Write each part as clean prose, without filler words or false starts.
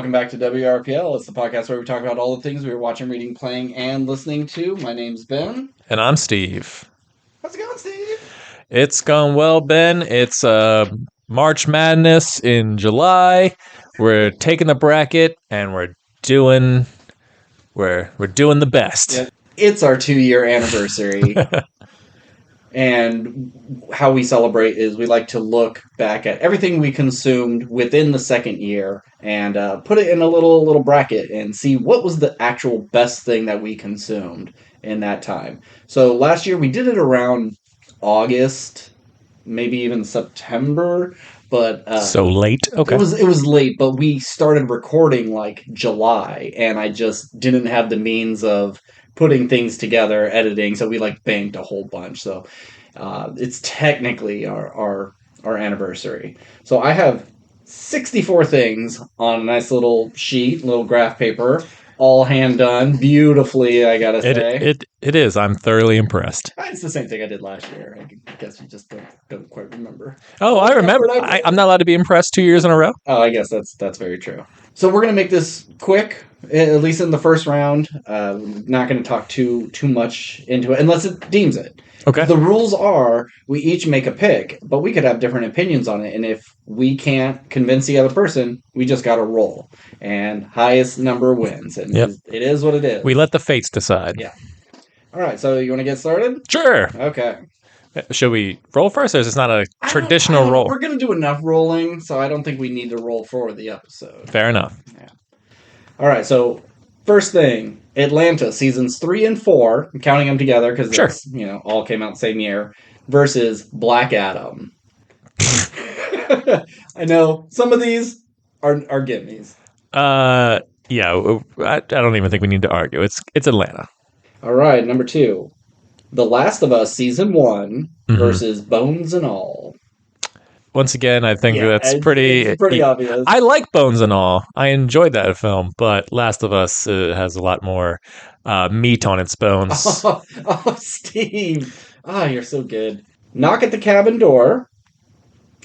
welcome back to WRPL. It's the podcast where we talk about all the things we were watching, reading, playing, and listening to. My name's Ben. And I'm Steve. How's it going, Steve? It's going well, Ben. It's March Madness in July. We're taking the bracket and we're doing the best. Yeah, it's our 2-year anniversary. And how we celebrate is we like to look back at everything we consumed within the second year and put it in a little bracket and see what was the actual best thing that we consumed in that time. So last year we did it around August, maybe even September, but so late. Okay, it was late, but we started recording like July, and I just didn't have the means of putting things together, editing, so we like banked a whole bunch. So it's technically our anniversary. So I have 64 things on a nice little sheet, little graph paper, all hand done beautifully, I gotta say. It is. I'm thoroughly impressed. It's the same thing I did last year. I guess you just don't quite remember. Oh, I remember. I'm not allowed to be impressed 2 years in a row. Oh, I guess that's very true. So we're gonna make this quick, at least in the first round. We're not gonna talk too much into it unless it deems it. Okay. The rules are we each make a pick, but we could have different opinions on it. And if we can't convince the other person, we just got to roll. And highest number wins. And It is what it is. We let the fates decide. Yeah. All right. So you want to get started? Sure. Okay. Should we roll first, or is this not a traditional roll? We're going to do enough rolling, so I don't think we need to roll for the episode. Fair enough. Yeah. All right. So first thing, Atlanta seasons 3 and 4. I'm counting them together because all came out the same year. Versus Black Adam. I know some of these are gimmies. Yeah. I don't even think we need to argue. It's Atlanta. All right, number 2, The Last of Us season 1 versus Bones and All. Once again, I think that's pretty obvious. I like Bones and All. I enjoyed that film, but Last of Us has a lot more meat on its bones. Oh, Steve. You're so good. Knock at the Cabin Door.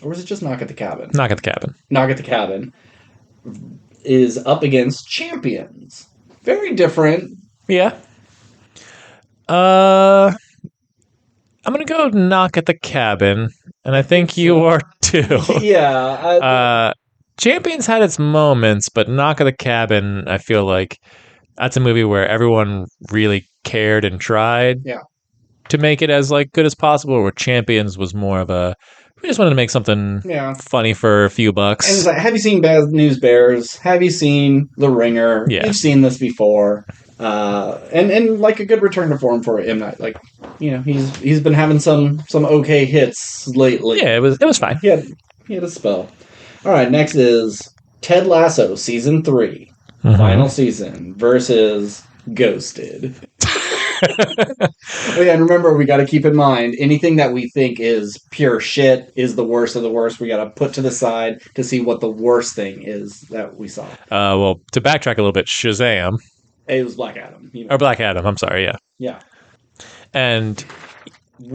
Or was it just Knock at the Cabin? Knock at the Cabin. Knock at the Cabin is up against Champions. Very different. Yeah. I'm going to go Knock at the Cabin, and I think you are too. Yeah. Champions had its moments, but Knock at the Cabin, I feel like that's a movie where everyone really cared and tried to make it as good as possible, where Champions was more of we just wanted to make something funny for a few bucks. And it's like, have you seen Bad News Bears? Have you seen The Ringer? Yeah. You've seen this before. And like a good return to form for M. Night. He's been having some okay hits lately. Yeah, it was fine. He had a spell. All right, next is Ted Lasso season 3, final season versus Ghosted. And remember, we got to keep in mind anything that we think is pure shit is the worst of the worst. We got to put to the side to see what the worst thing is that we saw. Well, to backtrack a little bit, Shazam. It was Black Adam. Or Black Adam, I'm sorry, yeah. Yeah. And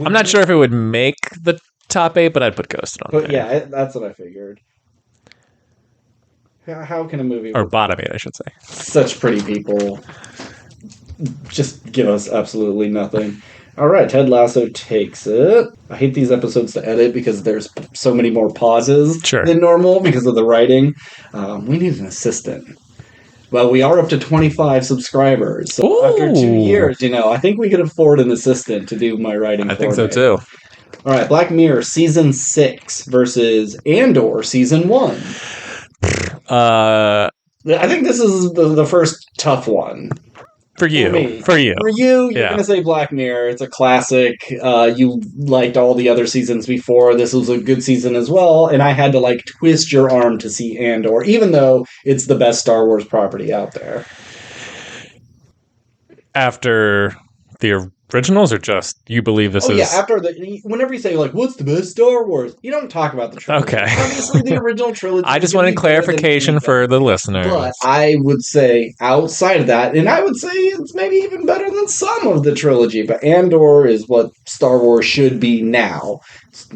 I'm not sure if it would make the top 8, but I'd put Ghosted on there. Yeah, that's what I figured. How can a movie... Or bottom 8, I should say. Such pretty people just give us absolutely nothing. All right, Ted Lasso takes it. I hate these episodes to edit because there's so many more pauses than normal because of the writing. We need an assistant. Well, we are up to 25 subscribers. So after 2 years, I think we could afford an assistant to do my writing. I think so too. All right, Black Mirror season 6 versus Andor season 1. I think this is the first tough one. For you. You're going to say Black Mirror. It's a classic. You liked all the other seasons before. This was a good season as well. And I had to twist your arm to see Andor, even though it's the best Star Wars property out there. After the originals, or just you believe this is... Yeah, after whenever you say, what's the best Star Wars? You don't talk about the trilogy. Okay. Obviously, the original trilogy... I just wanted clarification for the listeners. But I would say, outside of that, and I would say it's maybe even better than some of the trilogy, but Andor is what Star Wars should be now. It's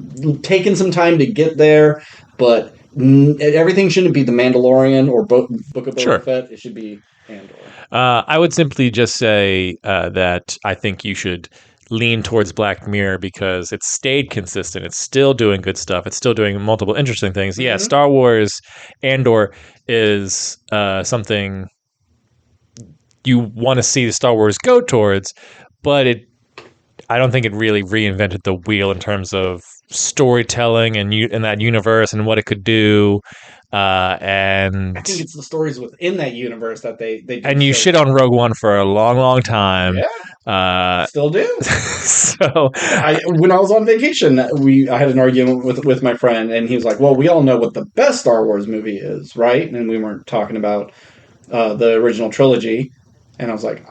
taken some time to get there, but Everything shouldn't be The Mandalorian or Book of Boba Sure. Fett. It should be Andor. I would simply just say that I think you should lean towards Black Mirror because it's stayed consistent. It's still doing good stuff. It's still doing multiple interesting things. Yeah, Star Wars Andor is something you want to see the Star Wars go towards, but I don't think it really reinvented the wheel in terms of storytelling and in that universe and what it could do. And I think it's the stories within that universe that they do. And you shit on Rogue One for a long, long time. Yeah. Still do. So when I was on vacation, I had an argument with my friend, and he was like, "Well, we all know what the best Star Wars movie is, right?" And we weren't talking about the original trilogy, and I was like,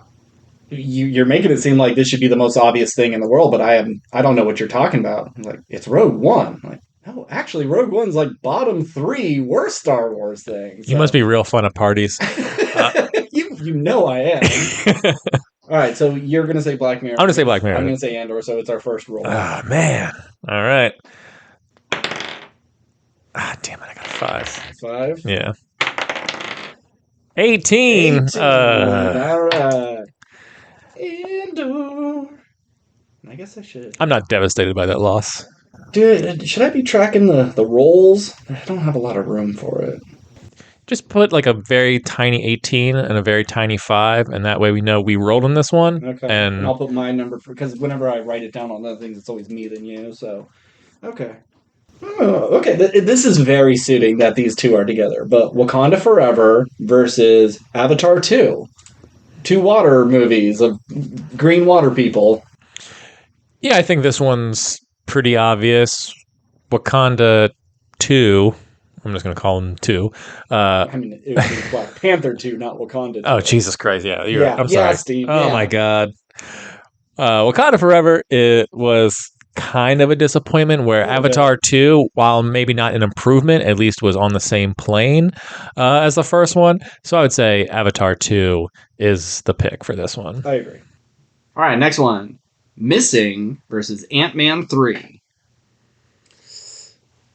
"You're making it seem like this should be the most obvious thing in the world, but I don't know what you're talking about." I'm like, "It's Rogue One." I'm like, no, actually, Rogue One's like bottom 3 worst Star Wars things. You must be real fun at parties. You know I am. All right, so you're going to say Black Mirror. I'm going to say Black Mirror. I'm going to say Andor, so it's our first roll. Ah, man. All right. Damn it, I got 5. 5? Yeah. 18. All right. Andor. I guess I should. I'm not devastated by that loss. Dude, should I be tracking the rolls? I don't have a lot of room for it. Just put like a very tiny 18 and a very tiny 5, and that way we know we rolled on this one. Okay. And I'll put my number because whenever I write it down on other things, it's always me than you. So, okay. Oh, okay. This is very suiting that these two are together. But Wakanda Forever versus Avatar 2. 2 water movies of green water people. Yeah, I think this one's pretty obvious. Wakanda 2. I'm just going to call them 2. I mean, it would be Black Panther 2, not Wakanda 2. Oh, Jesus Christ. Yeah. I'm sorry. Yeah, Steve. Oh, my God. Wakanda Forever, it was kind of a disappointment where Avatar 2, while maybe not an improvement, at least was on the same plane as the first one. So I would say Avatar 2 is the pick for this one. I agree. All right, next one. Missing versus Ant-Man 3.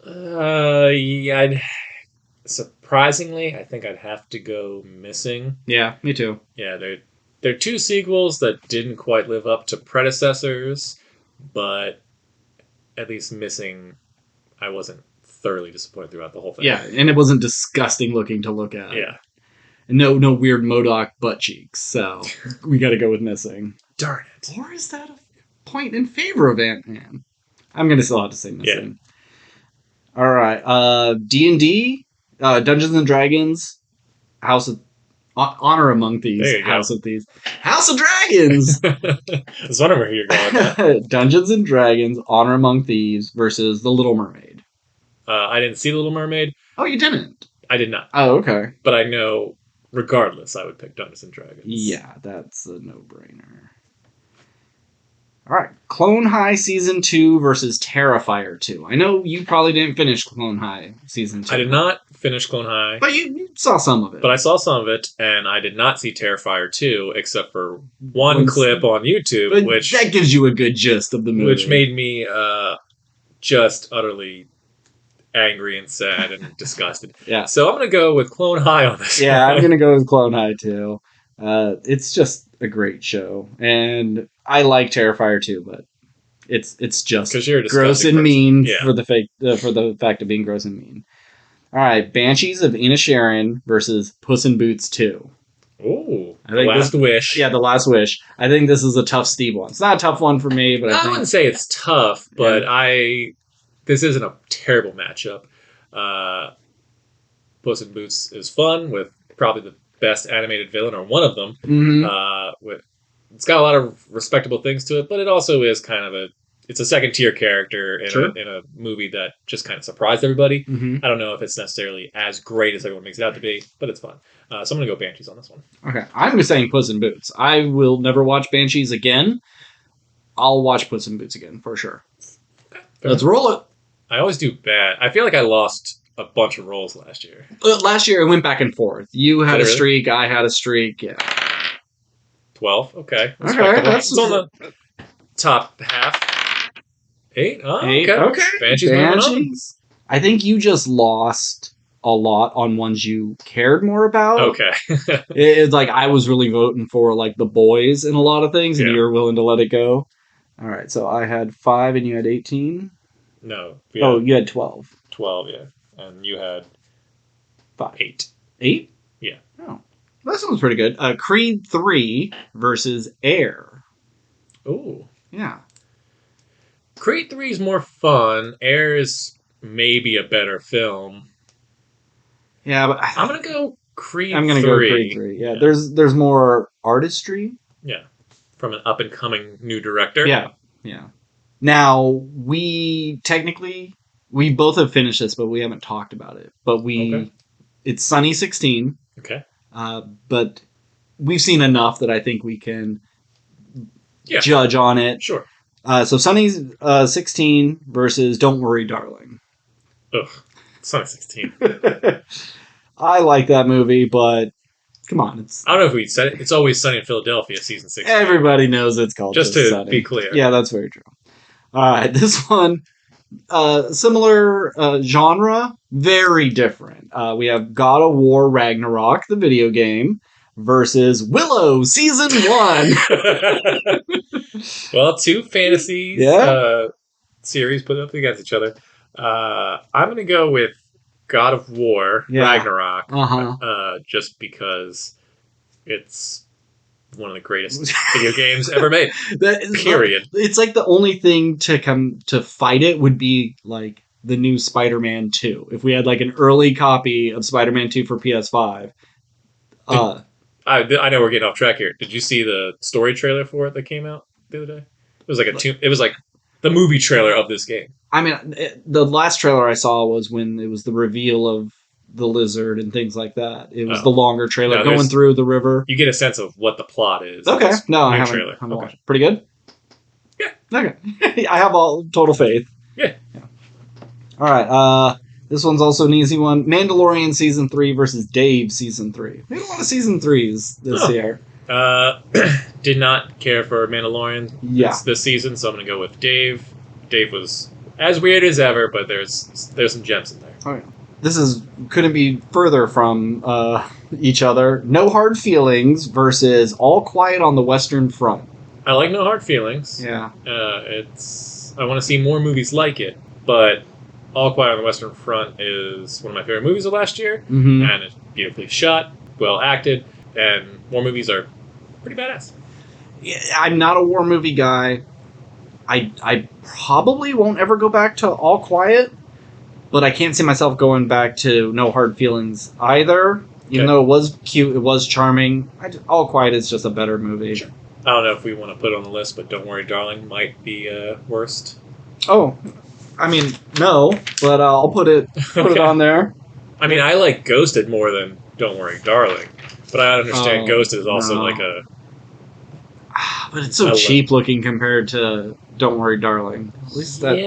Yeah, surprisingly, I think I'd have to go Missing. Yeah, me too. Yeah, they're 2 sequels that didn't quite live up to predecessors, but at least Missing, I wasn't thoroughly disappointed throughout the whole thing. Yeah, and it wasn't disgusting looking to look at. Yeah. And no weird MODOK butt cheeks, so we gotta go with Missing. Darn it. Or is that a point in favor of Ant-Man? I'm gonna still have to say Missing. Yeah. All right, D&D, Dungeons and Dragons, House of Honor Among Thieves, House of Thieves, House of Dragons. That's whatever you're going with. Dungeons and Dragons, Honor Among Thieves versus The Little Mermaid. I didn't see The Little Mermaid. Oh, you didn't? I did not. Oh, okay. But I know, regardless, I would pick Dungeons and Dragons. Yeah, that's a no-brainer. All right, Clone High Season 2 versus Terrifier 2. I know you probably didn't finish Clone High Season 2. I did not finish Clone High. But you saw some of it. But I saw some of it, and I did not see Terrifier 2, except for one clip on YouTube, which... That gives you a good gist of the movie. Which made me just utterly angry and sad and disgusted. Yeah. So I'm going to go with Clone High on this. Yeah, I'm going to go with Clone High, too. It's just a great show. And I like Terrifier 2, but it's just gross and mean for the fact of being gross and mean. All right, Banshees of Inisherin versus Puss in Boots 2. Ooh, The Last Wish. Yeah, The Last Wish. I think this is a tough Steve one. It's not a tough one for me, but I wouldn't say it's tough, but this isn't a terrible matchup. Puss in Boots is fun with probably the best animated villain, or one of them. Mm-hmm. It's got a lot of respectable things to it, but it also is kind of it's a second-tier character in a movie that just kind of surprised everybody. Mm-hmm. I don't know if it's necessarily as great as everyone makes it out to be, but it's fun. So I'm going to go Banshees on this one. Okay, I'm saying Puss in Boots. I will never watch Banshees again. I'll watch Puss in Boots again, for sure. Okay, let's roll it. I always do bad. I feel like I lost a bunch of rolls last year. Last year, it went back and forth. You had a streak, I had a streak, yeah. 12, okay. Okay, that's on the top half. 8? Oh, 8, okay. Banshees. I think you just lost a lot on ones you cared more about. Okay. It's like I was really voting for like the boys in a lot of things, and you were willing to let it go. All right, so I had 5 and you had 18. No. You had 12. 12, yeah. And you had 5. 8. 8? Yeah. Oh, that sounds pretty good. Creed 3 versus Air. Ooh. Yeah. Creed 3 is more fun. Air is maybe a better film. Yeah, but I'm gonna go Creed. I'm gonna 3. go Creed 3. Yeah. There's more artistry. Yeah, from an up and coming new director. Yeah. Now we both have finished this, but we haven't talked about it. But it's Sunny 16. Okay. But we've seen enough that I think we can judge on it. Sure. So Sunny's 16 versus Don't Worry, Darling. Ugh, Sunny 16. I like that movie, but come on, I don't know if we said it. It's Always Sunny in Philadelphia, season 16. Everybody knows it's called Just to Sunny. be clear. Yeah, that's very true. All right, this one, similar genre, very different. We have God of War Ragnarok, the video game, versus Willow Season 1. Well, two fantasies series put up against each other. I'm going to go with God of War Ragnarok, just because it's one of the greatest video games ever made. Period. It's like the only thing to fight it would be like the new Spider-Man 2. If we had like an early copy of Spider-Man 2 for PS5. I know we're getting off track here. Did you see the story trailer for it that came out the other day? It was like the movie trailer of this game. I mean, the last trailer I saw was when it was the reveal of the lizard and things like that. It was the longer trailer going through the river. You get a sense of what the plot is. Okay. No, I haven't watched it. Pretty good? Yeah. Okay. I have all total faith. Yeah. All right. This one's also an easy one. Mandalorian Season 3 versus Dave Season 3. We had a lot of Season 3s this year. Did not care for Mandalorian this season, so I'm going to go with Dave. Dave was as weird as ever, but there's some gems in there. Oh, yeah. This couldn't be further from each other. No Hard Feelings versus All Quiet on the Western Front. I like No Hard Feelings. Yeah. I want to see more movies like it, but All Quiet on the Western Front is one of my favorite movies of last year, and it's beautifully shot, well acted, and war movies are pretty badass. Yeah, I'm not a war movie guy. I probably won't ever go back to All Quiet. But I can't see myself going back to No Hard Feelings either. Even though it was cute, it was charming. All Quiet is just a better movie. Sure. I don't know if we want to put it on the list, but Don't Worry, Darling might be worst. Oh, I mean, no, but I'll put it on there. I mean, I like Ghosted more than Don't Worry, Darling. But I understand Ghosted is also like a... But it's so cheap looking compared to Don't Worry, Darling. At least but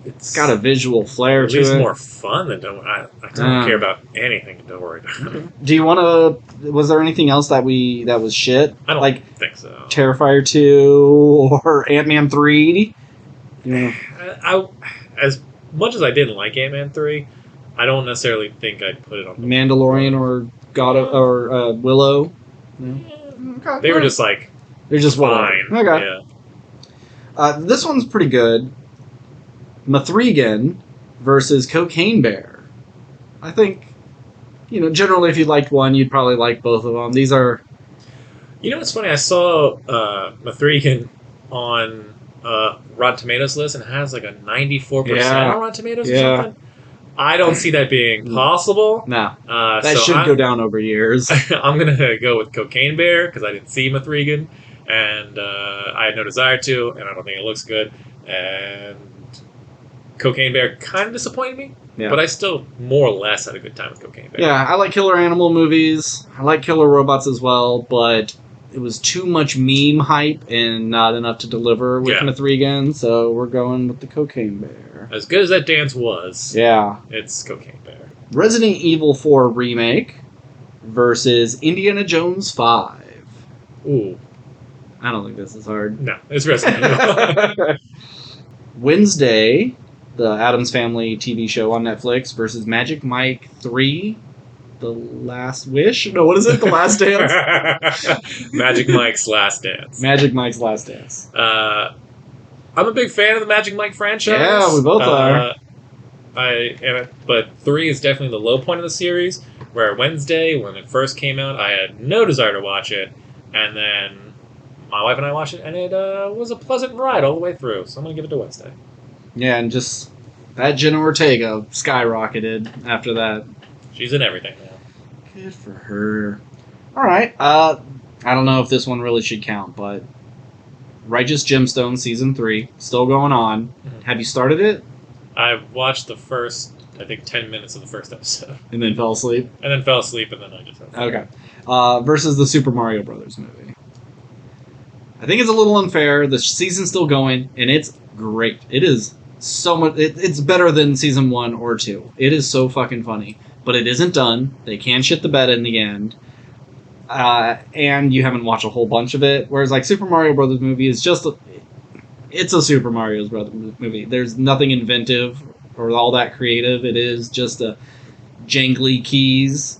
it's got a visual flair to it. At least more fun than Don't Worry. I don't care about anything in Don't Worry, Darling. Do you want to... Was there anything else that was shit? I don't think so. Terrifier 2 or Ant-Man 3? As much as I didn't like Ant-Man 3, I don't necessarily think I'd put it on Mandalorian or Willow. Okay. They were just like... They're just fine. Okay. Yeah. This one's pretty good. Mithrigan versus Cocaine Bear. I think, generally if you liked one, you'd probably like both of them. These are... You know what's funny? I saw Mithrigan on Rotten Tomatoes list and it has like a 94% on Rotten Tomatoes or something. I don't see that being possible. No. That should go down over years. I'm going to go with Cocaine Bear because I didn't see Mithrigan. And I had no desire to, and I don't think it looks good. And Cocaine Bear kind of disappointed me, but I still more or less had a good time with Cocaine Bear. Yeah, I like killer animal movies. I like killer robots as well, but it was too much meme hype and not enough to deliver with Mithrigan, so we're going with the Cocaine Bear. As good as that dance was, it's Cocaine Bear. Resident Evil 4 Remake versus Indiana Jones 5. Ooh. I don't think this is hard. No, it's Resident Evil. Wednesday the Addams Family TV show on Netflix, versus Magic Mike 3, The Last Wish? No, what is it? The Last Dance? Magic Mike's Last Dance. Magic Mike's Last Dance. I'm a big fan of the Magic Mike franchise. Yeah, we both are. But 3 is definitely the low point of the series, where Wednesday, when it first came out, I had no desire to watch it, and then my wife and I watched it, and it was a pleasant ride all the way through, so I'm going to give it to Wednesday. Yeah, and just that Jenna Ortega skyrocketed after that. She's in everything now. Good for her. All right. I don't know if this one really should count, but Righteous Gemstones Season 3, still going on. Mm-hmm. Have you started it? I watched the first, I think, 10 minutes of the first episode. And then fell asleep? And then fell asleep, and then I just... Okay. Versus the Super Mario Brothers movie. I think it's a little unfair. The season's still going, and it's great. It is so much... It's better than Season 1 or 2. It is so fucking funny. But it isn't done. They can shit the bed in the end. And you haven't watched a whole bunch of it. Whereas, like, Super Mario Brothers movie is just... It's a Super Mario Brothers movie. There's nothing inventive or all that creative. It is just a jangly keys,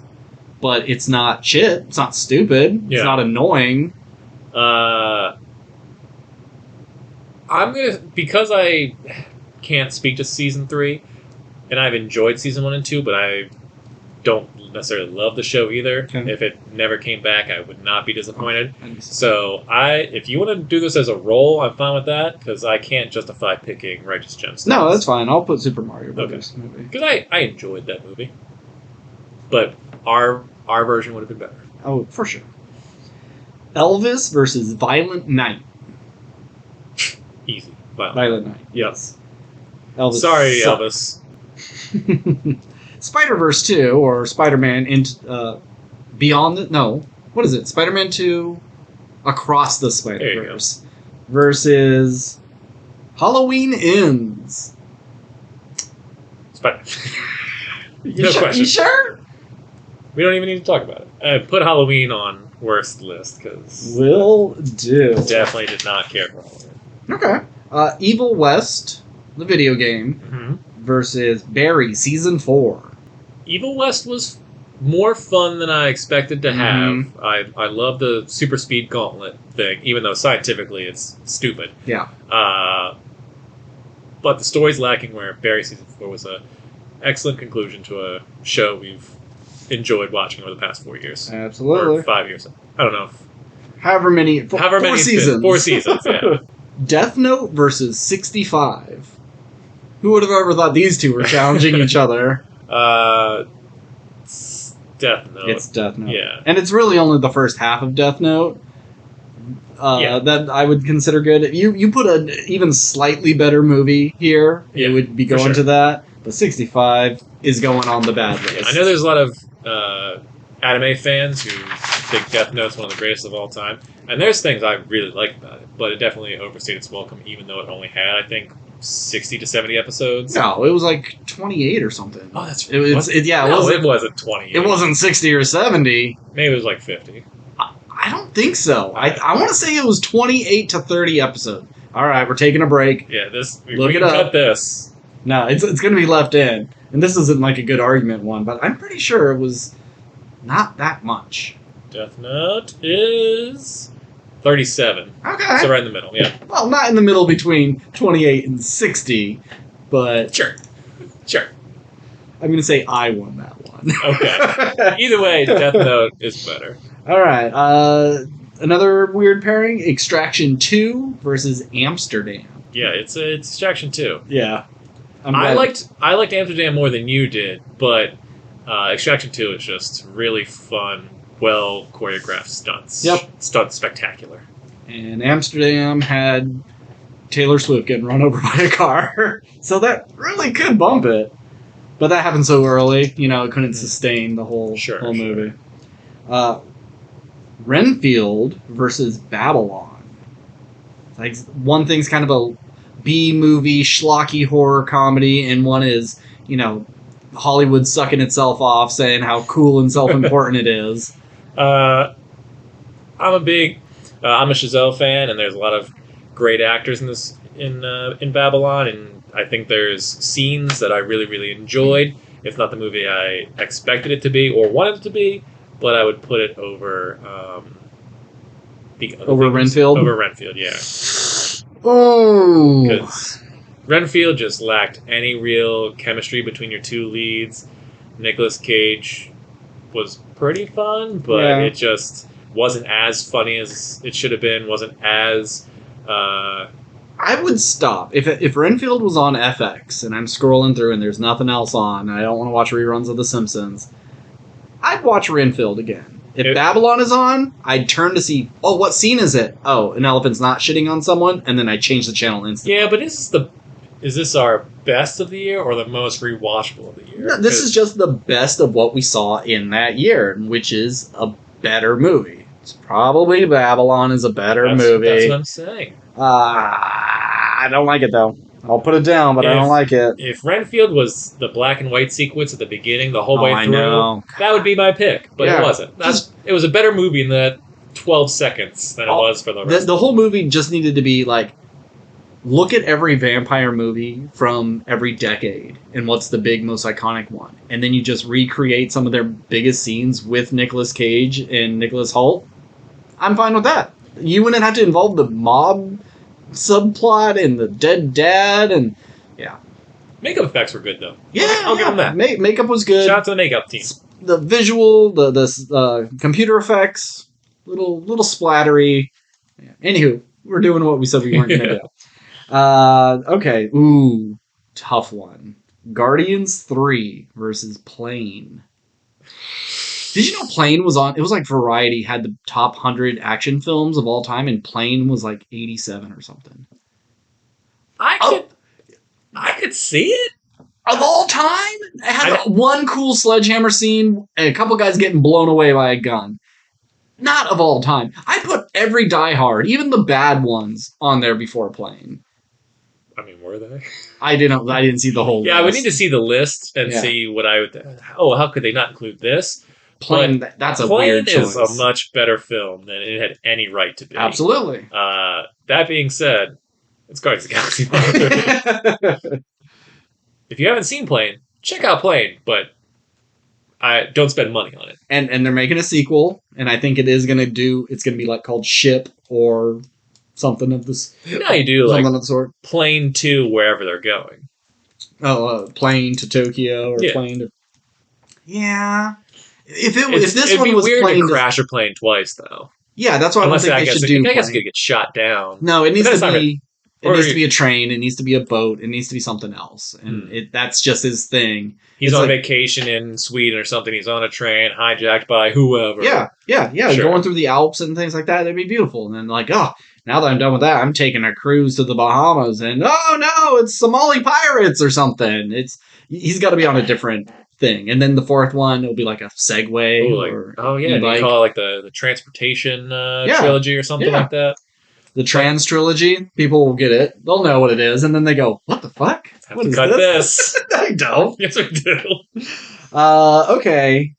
but it's not shit. It's not stupid. Yeah. It's not annoying. Because I can't speak to Season 3, and I've enjoyed Season 1 and 2, but I don't necessarily love the show either. Okay. If it never came back, I would not be disappointed. So if you want to do this as a role, I'm fine with that, because I can't justify picking Righteous Gemstones. No, that's fine. I'll put Super Mario Brothers movie. Because I enjoyed that movie. But our version would have been better. Oh, for sure. Elvis versus Violent Night. Easy. Violent Night. Yes. Elvis. Sorry, Elvis. Spider-Verse 2, or Spider-Man Beyond the... No. What is it? Spider-Man 2 Across the Spider-Verse versus Halloween Ends. No question. You sure? We don't even need to talk about it. Put Halloween on worst list, because... Will do. Definitely did not care for Halloween. Okay. Evil West, the video game, versus Barry Season 4. Evil West was more fun than I expected to have. I love the super speed gauntlet thing, even though scientifically it's stupid. Yeah. But the story's lacking, where Barry Season 4 was an excellent conclusion to a show we've enjoyed watching over the past 4 years. Absolutely. Or 5 years. I don't know. However many 4 seasons. 4 seasons, yeah. Death Note versus 65. Who would have ever thought these two were challenging each other? It's Death Note. It's Death Note. Yeah. And it's really only the first half of Death Note that I would consider good. If you put an even slightly better movie here, it would be going to that. But 65 is going on the bad list. I know there's a lot of anime fans who think Death Note's one of the greatest of all time. And there's things I really like about it, but it definitely overstayed its welcome, even though it only had, I think, 60 to 70 episods. No, it was like 28 or something. Oh, that's right. It wasn't 28. It wasn't 60 or 70. Maybe it was like 50. I don't think so. I want to say it was 28 to 30 episodes. All right, we're taking a break. Yeah, Look it up. Cut this. No, it's going to be left in. And this isn't like a good argument one, but I'm pretty sure it was not that much. Death Note is 37. Okay. So right in the middle, yeah. Well, not in the middle between 28 and 60, but... Sure. I'm going to say I won that one. Okay. Either way, Death Note is better. All right. Another weird pairing, Extraction 2 versus Amsterdam. Yeah, it's Extraction 2. Yeah. I liked Amsterdam more than you did, but Extraction 2 is just really fun, well choreographed stunts. Yep. Stunt spectacular. And Amsterdam had Taylor Swift getting run over by a car. So that really could bump it. But that happened so early, it couldn't sustain the whole movie. Renfield versus Babylon. Like, one thing's kind of a B-movie, schlocky horror comedy, and one is, Hollywood sucking itself off, saying how cool and self-important it is. I'm a Chazelle fan, and there's a lot of great actors in in Babylon, and I think there's scenes that I really really enjoyed. It's not the movie I expected it to be or wanted it to be, but I would put it over the other over Renfield. Over Renfield, yeah. Oh, because Renfield just lacked any real chemistry between your two leads. Nicolas Cage was pretty fun, but it just wasn't as funny as it should have been. Wasn't as. I would stop if Renfield was on FX and I'm scrolling through and there's nothing else on. And I don't want to watch reruns of The Simpsons. I'd watch Renfield again. If Babylon is on, I'd turn to see, oh, what scene is it? Oh, an elephant's not shitting on someone, and then I change the channel instantly. Yeah, but is this our best of the year or the most rewatchable of the year? No, this is just the best of what we saw in that year, which is a better movie. It's probably Babylon is a better movie. That's what I'm saying. I don't like it, though. I'll put it down, but I don't like it. If Renfield was the black and white sequence at the beginning, the whole way through, that would be my pick. But it wasn't. It was a better movie in that 12 seconds than it was for the rest. The whole movie just needed to be like, look at every vampire movie from every decade and what's the big, most iconic one. And then you just recreate some of their biggest scenes with Nicolas Cage and Nicholas Hoult. I'm fine with that. You wouldn't have to involve the mob subplot and the dead dad and makeup effects were good though. Yeah, I'll give them that. Makeup was good. Shout out to the makeup team. The visual, the computer effects, little splattery. Yeah. Anywho, we're doing what we said we weren't going to do. Okay, ooh, tough one. Guardians 3 versus Plane. Did you know Plane was on? It was like Variety had the top 100 action films of all time, and Plane was like 87 or something. I could see it. Of all time? It had one cool sledgehammer scene and a couple guys getting blown away by a gun. Not of all time. I put every Die Hard, even the bad ones, on there before Plane. I mean, were they? I didn't see the whole list. Yeah, we need to see the list and see what I would... Oh, how could they not include this? Plane, that's a weird choice. Plane is a much better film than it had any right to be. Absolutely. That being said, it's Guardians of the Galaxy. If you haven't seen Plane, check out Plane, but don't spend money on it. And they're making a sequel, and I think it's going to be like called Ship or something of this. No, you do something like of the sort. Plane to wherever they're going. Oh, Plane to Tokyo or Plane to... Yeah. If this one was it'd be weird Plane to crash a plane twice, though. Yeah, that's why I think they should do. I guess it could get shot down. No, it needs to be. It needs to be a train. It needs to be a boat. It needs to be something else, and that's just his thing. He's on vacation in Sweden or something. He's on a train, hijacked by whoever. Yeah. Sure. Going through the Alps and things like that. That'd be beautiful. And then now that I'm done with that, I'm taking a cruise to the Bahamas, and oh no, it's Somali pirates or something. He's got to be on a different thing. And then the fourth one, it'll be like a Segway. You call it like the transportation trilogy or something like that. The Trans trilogy, people will get it. They'll know what it is, and then they go, "What the fuck? What is this?" I don't. Yes, we do. Okay.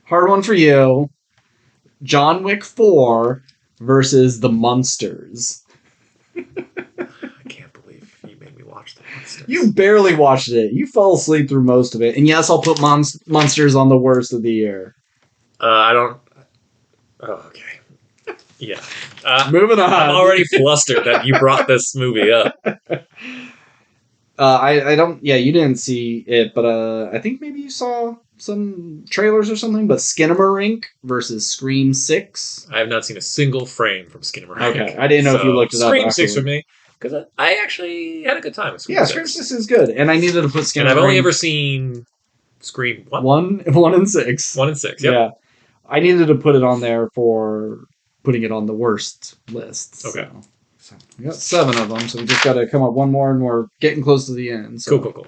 Hard one for you. John Wick 4 versus The Munsters. I can't believe you made me watch The Munsters. You barely watched it. You fell asleep through most of it. And yes, I'll put Munsters on the worst of the year. I don't... Oh, okay. Yeah. Moving on. I'm already flustered that you brought this movie up. I don't... Yeah, you didn't see it, but I think maybe you saw some trailers or something, but Skinamarink versus Scream 6. I have not seen a single frame from Skinamarink. Okay, I didn't know if you looked it up. Scream 6 for me, because I actually had a good time with Scream 6. Scream 6 is good, and I needed to put Skinamarink... And I've only ever seen Scream... What? 1 and 6. 1 and 6, yep. Yeah. I needed to put it on there for putting it on the worst list. Okay. So we got 7 of them, so we just got to come up one more, and we're getting close to the end. So. Cool.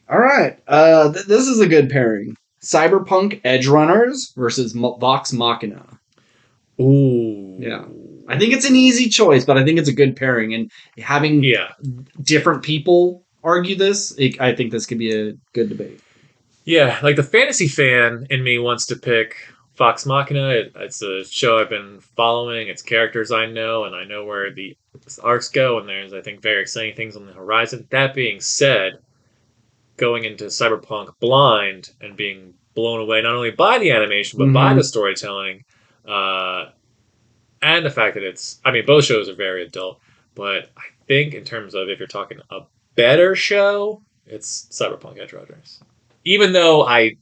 All right. This is a good pairing. Cyberpunk Edge Runners versus Vox Machina. Ooh. Yeah. I think it's an easy choice, but I think it's a good pairing. And having different people argue this, I think this could be a good debate. Yeah, like the fantasy fan in me wants to pick Vox Machina. It's a show I've been following. It's characters I know, and I know where the arcs go. And there's, I think, very exciting things on the horizon. That being said, going into Cyberpunk blind and being blown away not only by the animation but by the storytelling, uh, and the fact that it's. I mean, both shows are very adult, but I think in terms of if you're talking a better show, it's Cyberpunk Edge Runners. Even though I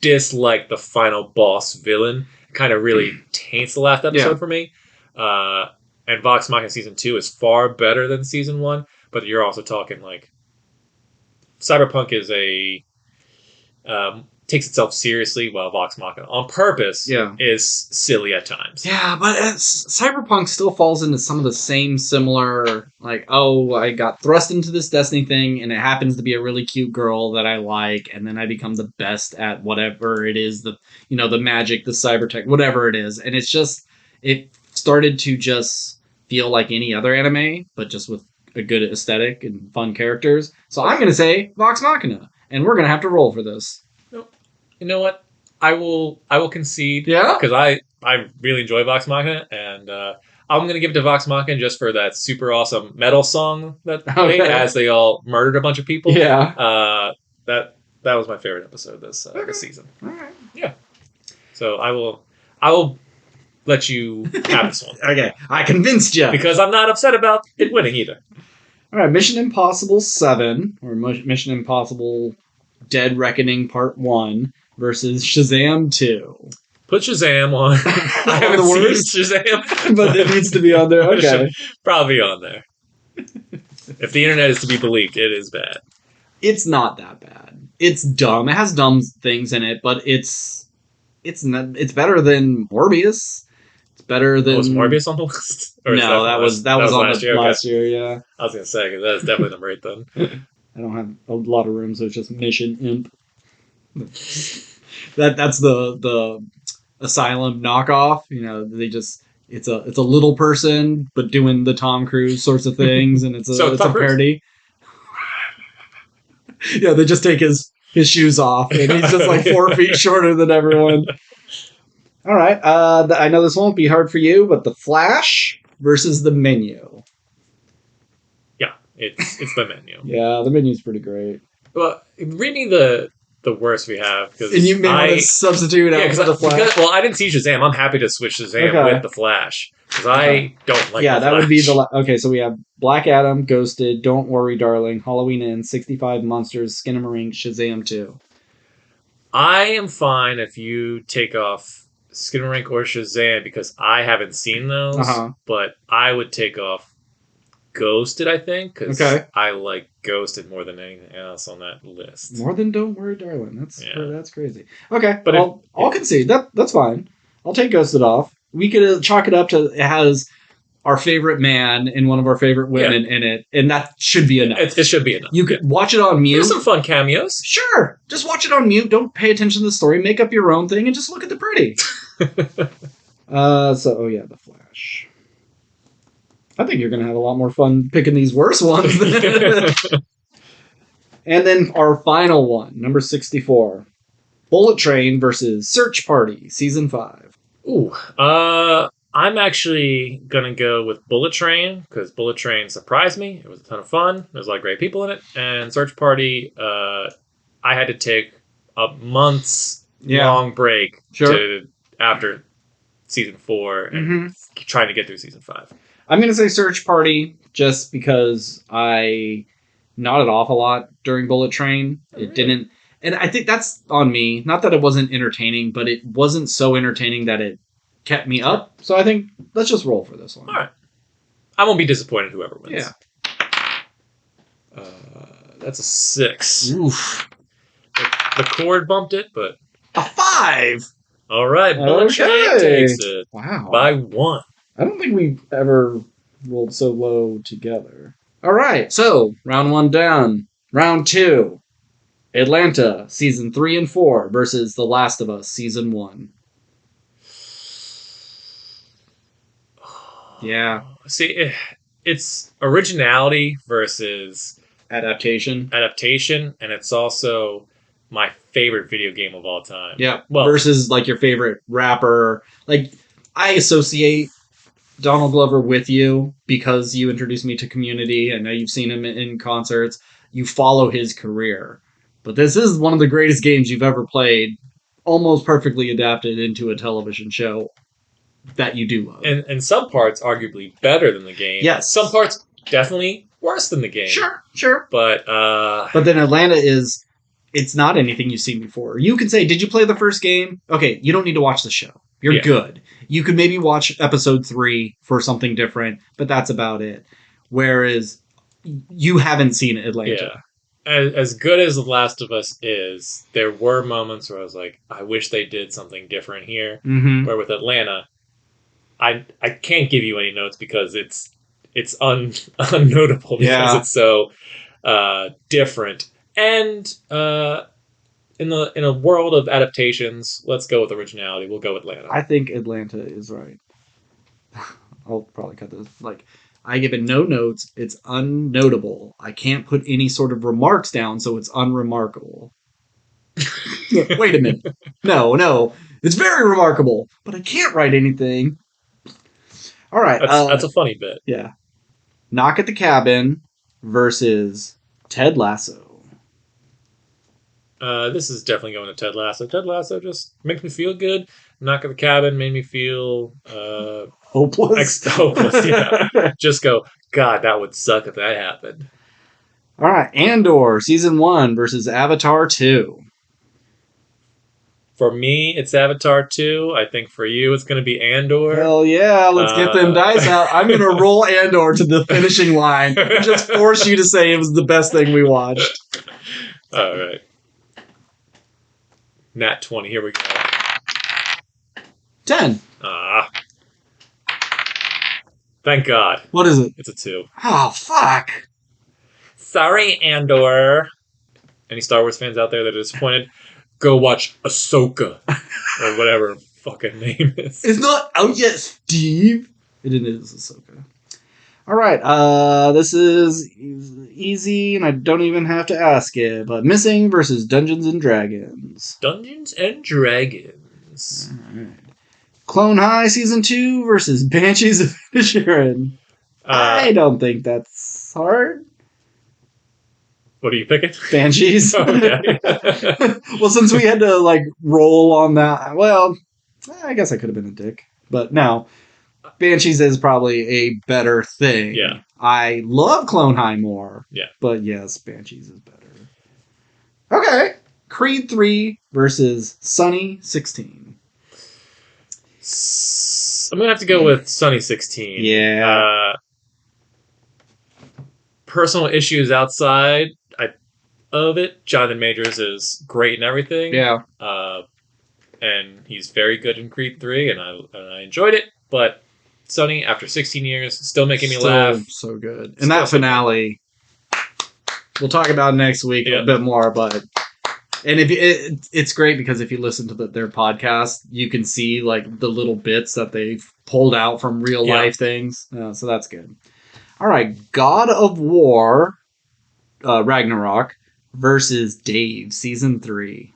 dislike the final boss villain, it kind of really taints the last episode for me. And Vox Machina season 2 is far better than season 1, but you're also talking like Cyberpunk is a takes itself seriously, while Vox Machina on purpose is silly at times. Yeah, but Cyberpunk still falls into some of the same similar, like, oh, I got thrust into this Destiny thing, and it happens to be a really cute girl that I like, and then I become the best at whatever it is, the magic, the cyber tech, whatever it is, and it's just, it started to just feel like any other anime, but just with a good aesthetic and fun characters. So I'm going to say Vox Machina, and we're going to have to roll for this. You know what? I will concede. Yeah? Because I really enjoy Vox Machina, and I'm going to give it to Vox Machina just for that super awesome metal song that played as they all murdered a bunch of people. Yeah. That was my favorite episode this season. All right. Yeah. So I will let you have this one. Okay. I convinced you. Because I'm not upset about it winning either. All right. Mission Impossible 7, or Mission Impossible Dead Reckoning Part 1 versus Shazam 2. Put Shazam on. I haven't the worst seen Shazam. But it needs to be on there. Okay. Probably on there. If the internet is to be believed, it is bad. It's not that bad. It's dumb. It has dumb things in it, but it's better than Morbius. It's better than... Was Morbius on the list? Or no, that was on last the year? Last year, yeah. I was going to say, because that's definitely number 8 then. I don't have a lot of room, so it's just Mission Imp. That's the Asylum knockoff. They just it's a little person but doing the Tom Cruise sorts of things, and it's a parody. Yeah, they just take his shoes off, and he's just like 4 feet shorter than everyone. All right, I know this won't be hard for you, but The Flash versus The Menu. Yeah, it's The Menu. Yeah, The Menu's pretty great. Well, read me the worst we have, and you may want to substitute out for The Flash. Well, I didn't see Shazam. I'm happy to switch Shazam with The Flash because I don't like. Yeah, The that Flash. would be the okay. So we have Black Adam, Ghosted, Don't Worry, Darling, Halloween Ends, 65 Monsters, Skinamarink, Shazam 2. I am fine if you take off Skinamarink or Shazam because I haven't seen those. But I would take off Ghosted, I think, because I like Ghosted more than anything else on that list. More than Don't Worry, Darling. That's crazy. Okay, but I'll concede. That's fine. I'll take Ghosted off. We could chalk it up to it has our favorite man and one of our favorite women in it, and that should be enough. It should be enough. You could watch it on mute. There's some fun cameos. Sure. Just watch it on mute. Don't pay attention to the story. Make up your own thing and just look at the pretty. The Flash. I think you're going to have a lot more fun picking these worse ones. And then our final one, number 64. Bullet Train versus Search Party, Season 5. Ooh. I'm actually going to go with Bullet Train, because Bullet Train surprised me. It was a ton of fun. There's a lot of great people in it. And Search Party, I had to take a month's long break after Season 4 and trying to get through Season 5. I'm going to say Search Party just because I nodded off a lot during Bullet Train. It didn't... And I think that's on me. Not that it wasn't entertaining, but it wasn't so entertaining that it kept me up. So I think let's just roll for this one. All right. I won't be disappointed whoever wins. Yeah. That's a 6. Oof. The cord bumped it, but... A 5! All right. Bullet Train takes it. Wow. By 1. I don't think we've ever rolled so low together. All right, so round 1 down. Round 2. Atlanta, Season 3 and 4 versus The Last of Us, Season 1. Yeah. See, it's originality versus... Adaptation. And it's also my favorite video game of all time. Yeah. Well, versus like your favorite rapper. Like I associate Donald Glover with you because you introduced me to Community. I know you've seen him in concerts. You follow his career. But this is one of the greatest games you've ever played, almost perfectly adapted into a television show that you do love. And some parts arguably better than the game. Yes. Some parts definitely worse than the game. Sure. But then Atlanta it's not anything you've seen before. You can say, did you play the first game? Okay, you don't need to watch the show. You're good. You could maybe watch episode 3 for something different, but that's about it. Whereas you haven't seen Atlanta. Yeah. As good as The Last of Us is, there were moments where I was like, I wish they did something different here. Mm-hmm. Where with Atlanta, I can't give you any notes because it's unnotable because it's so different. And in a world of adaptations, let's go with originality. We'll go Atlanta. I think Atlanta is right. I'll probably cut this. Like, I give it no notes. It's unnotable. I can't put any sort of remarks down, so it's unremarkable. Wait a minute. No. It's very remarkable, but I can't write anything. All right. That's a funny bit. Yeah. Knock at the Cabin versus Ted Lasso. This is definitely going to Ted Lasso. Ted Lasso just makes me feel good. Knock at the Cabin made me feel hopeless. Hopeless, yeah. Just go, God, that would suck if that happened. All right, Andor season 1 versus Avatar 2. For me, it's Avatar 2. I think for you, it's going to be Andor. Hell yeah, let's get them dice out. I'm going to roll Andor to the finishing line and just force you to say it was the best thing we watched. All right. Nat 20, here we go. 10. Thank God. What is it? It's a 2. Oh, fuck. Sorry, Andor. Any Star Wars fans out there that are disappointed, go watch Ahsoka. Or whatever fucking name is. It's not out yet, Steve. It is Ahsoka. All right, this is easy, and I don't even have to ask it, but Missing versus Dungeons and Dragons. Dungeons and Dragons. All right. Clone High Season 2 versus Banshees of Inisherin. I don't think that's hard. What are you picking? Banshees. Okay. Well, since we had to, roll on that, well, I guess I could have been a dick. But no, Banshees is probably a better thing. Yeah. I love Clone High more. Yeah. But yes, Banshees is better. Okay. Creed 3 versus Sunny 16. I'm going to have to go with Sunny 16. Yeah. Personal issues outside of it. Jonathan Majors is great in everything. Yeah. And he's very good in Creed 3, and I enjoyed it. But Sunny, after 16 years, still making me laugh. So good. And that finale, we'll talk about next week a bit more, but... And it's great because if you listen to their podcast, you can see the little bits that they've pulled out from real life things. So that's good. All right, God of War, Ragnarok versus Dave, season 3.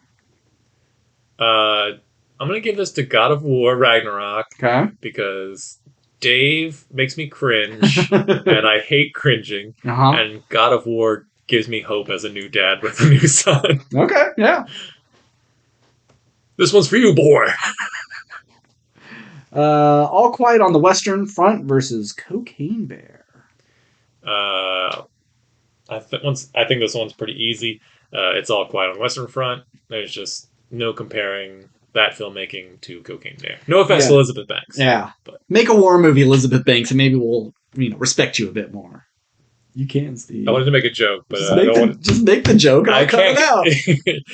I'm gonna give this to God of War, Ragnarok. Okay. Because Dave makes me cringe, and I hate cringing. Uh-huh. And God of War gives me hope as a new dad with a new son. Okay, yeah. This one's for you, boy. All Quiet on the Western Front versus Cocaine Bear. I think this one's pretty easy. It's All Quiet on the Western Front. There's just no comparing that filmmaking to Cocaine Bear. No offense to Elizabeth Banks. Yeah. But make a war movie, Elizabeth Banks, and maybe we'll respect you a bit more. You can, Steve. I wanted to make a joke, but just make the joke and I'll cut it out.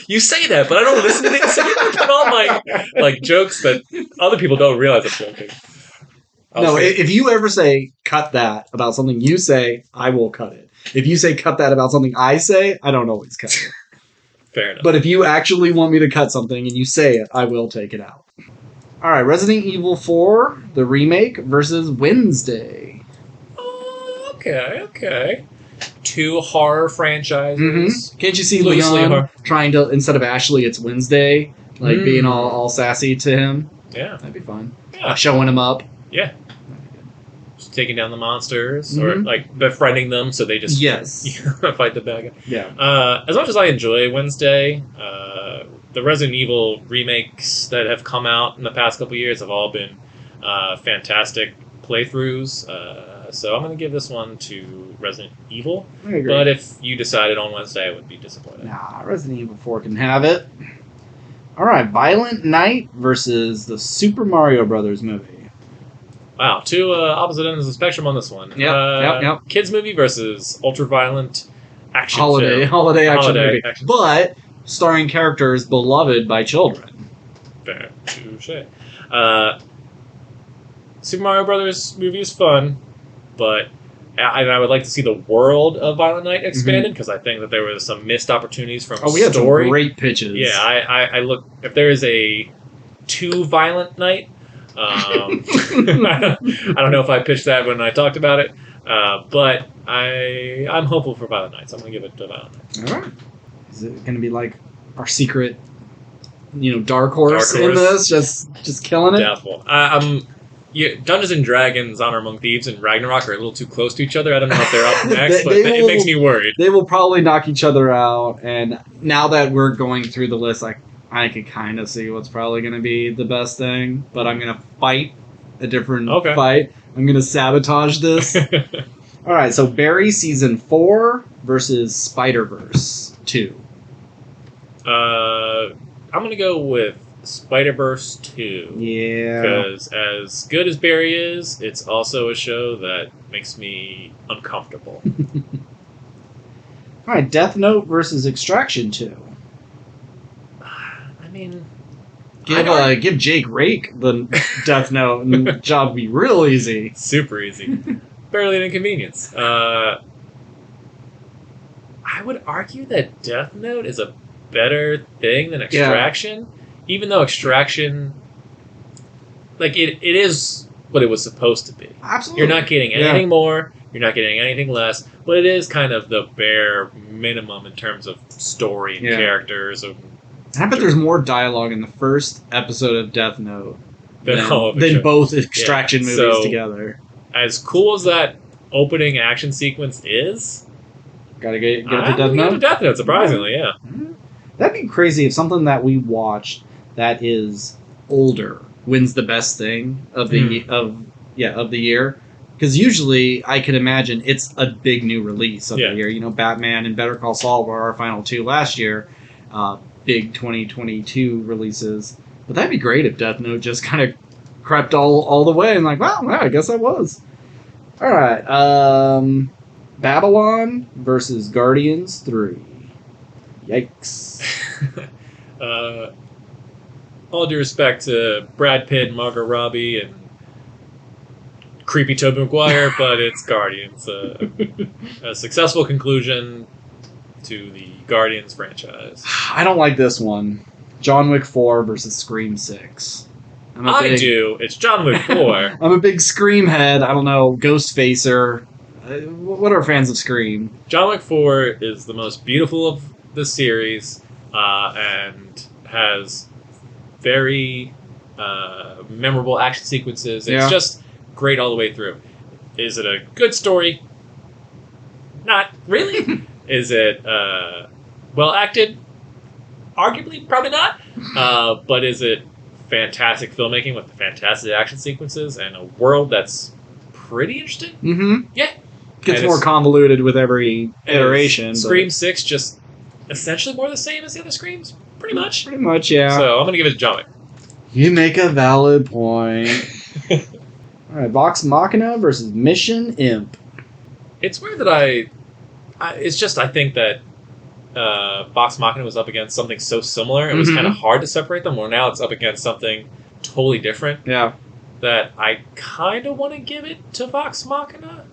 You say that, but I don't listen to things. So you put on my jokes that other people don't realize I'm joking. If you ever say cut that about something you say, I will cut it. If you say cut that about something I say, I don't always cut it. Fair enough. But if you actually want me to cut something and you say it, I will take it out. All right, Resident Evil 4, the remake versus Wednesday. Okay. two horror franchises. Can't you see Loosely Leon horror. trying to, instead of Ashley, it's Wednesday, like being all sassy to him? Yeah. That'd be fun. Yeah. Like showing him up. Yeah. Just taking down the monsters or like befriending them so they just fight the bad guy. Yeah. As much as I enjoy Wednesday, the Resident Evil remakes that have come out in the past couple years have all been fantastic playthroughs. So I'm going to give this one to Resident Evil. I agree. But if you decided on Wednesday, I would be disappointed. Nah, Resident Evil 4 can have it. All right, Violent Night versus the Super Mario Brothers movie. Wow, two opposite ends of the spectrum on this one. Yep. Kids movie versus ultra-violent action Holiday action movie. Action. But starring characters beloved by children. Fair. Touché. Super Mario Brothers movie is fun, but I would like to see the world of Violent Night expanded because I think that there was some missed opportunities from we had some story. great pitches. Yeah, I look if there is a too Violent Night. I don't know if I pitched that when I talked about it, but I'm hopeful for Violent Night, so I'm going to give it to Violent Night. All right. Is it going to be like our secret, dark horse in this? Just killing it? Doubtful. Dungeons and Dragons, Honor Among Thieves, and Ragnarok are a little too close to each other. I don't know if they're up next, but it makes me worried. They will probably knock each other out, and now that we're going through the list, I could kind of see what's probably going to be the best thing, but I'm going to fight a different fight. I'm going to sabotage this. All right, so Barry Season 4 versus Spider-Verse 2. I'm going to go with Spider-Verse 2. Yeah. Because as good as Barry is, it's also a show that makes me uncomfortable. All right, Death Note versus Extraction 2. I mean, give Jake Rake the Death Note, and the job would be real easy. Super easy. Barely an inconvenience. I would argue that Death Note is a better thing than Extraction, even though Extraction, it is what it was supposed to be. Absolutely. You're not getting anything more, you're not getting anything less, but it is kind of the bare minimum in terms of story and characters. I bet there's more dialogue in the first episode of Death Note than both Extraction movies together. As cool as that opening action sequence is, gotta get it to Death Note. Death Note, surprisingly, yeah. That'd be crazy if something that we watched that is older wins the best thing of the of the year. Because usually I can imagine it's a big new release of the year. Batman and Better Call Saul were our final two last year. Big 2022 releases. But that'd be great if Death Note just kind of crept all the way and I guess I was. All right. Babylon versus Guardians 3. Yikes. All due respect to Brad Pitt, Margot Robbie, and creepy Tobey Maguire, but it's Guardians. A successful conclusion to the Guardians franchise. I don't like this one. John Wick 4 versus Scream 6. do. It's John Wick 4. I'm a big Scream head. I don't know. Ghostfacer. What are fans of Scream? John Wick 4 is the most beautiful of the series and has very memorable action sequences. It's just great all the way through. Is it a good story? Not really. Is it well acted? Arguably, probably not. But is it fantastic filmmaking with fantastic action sequences and a world that's pretty interesting? Mm-hmm. Yeah. Gets more convoluted with every iteration. Scream 6 just essentially more the same as the other Screams? Pretty much. Pretty much, yeah. So I'm going to give it to John Wick. You make a valid point. All right, Vox Machina versus Mission Imp. It's weird that it's just I think that Vox Machina was up against something so similar. It was kind of hard to separate them. Well, now it's up against something totally different. Yeah. That I kind of want to give it to Vox Machina.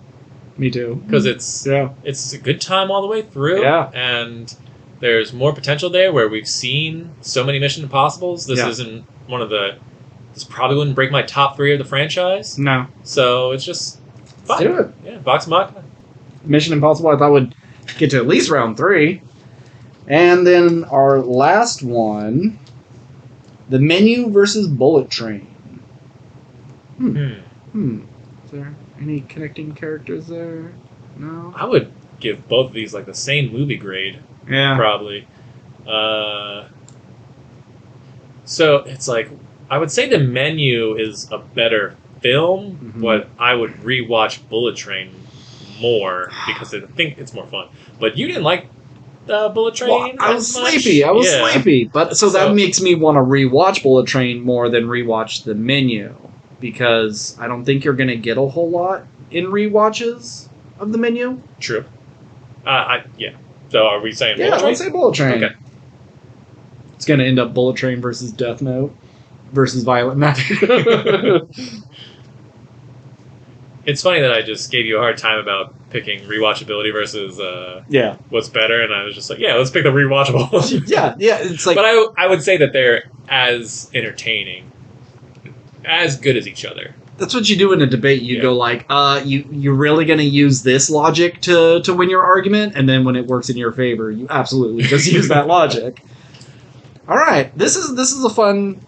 Me too. Because it's a good time all the way through. Yeah. And there's more potential there where we've seen so many Mission Impossibles. This isn't one of the... This probably wouldn't break my top 3 of the franchise. No. So it's just fun. Let's do it. Yeah, Vox Machina. Mission Impossible, I thought would get to at least round 3. And then our last one, The Menu versus Bullet Train. Is there any connecting characters there? No? I would give both of these like the same movie grade. Yeah. Probably. So it's like, I would say The Menu is a better film, but I would rewatch Bullet Train more because I think it's more fun. But you didn't like Bullet Train? Well, I was sleepy. But so that makes me want to rewatch Bullet Train more than rewatch The Menu, because I don't think you're going to get a whole lot in rewatches of The Menu. True. Yeah. So are we saying Bullet Train? Yeah, let's say Bullet Train. Okay. It's going to end up Bullet Train versus Death Note versus Violent Night. It's funny that I just gave you a hard time about picking rewatchability versus what's better, and I was just like, yeah, let's pick the rewatchable. yeah, it's like, but I would say that they're as entertaining, as good as each other. That's what you do in a debate. You go like, you're really going to use this logic to win your argument, and then when it works in your favor, you absolutely just use that logic. All right, this is a fun.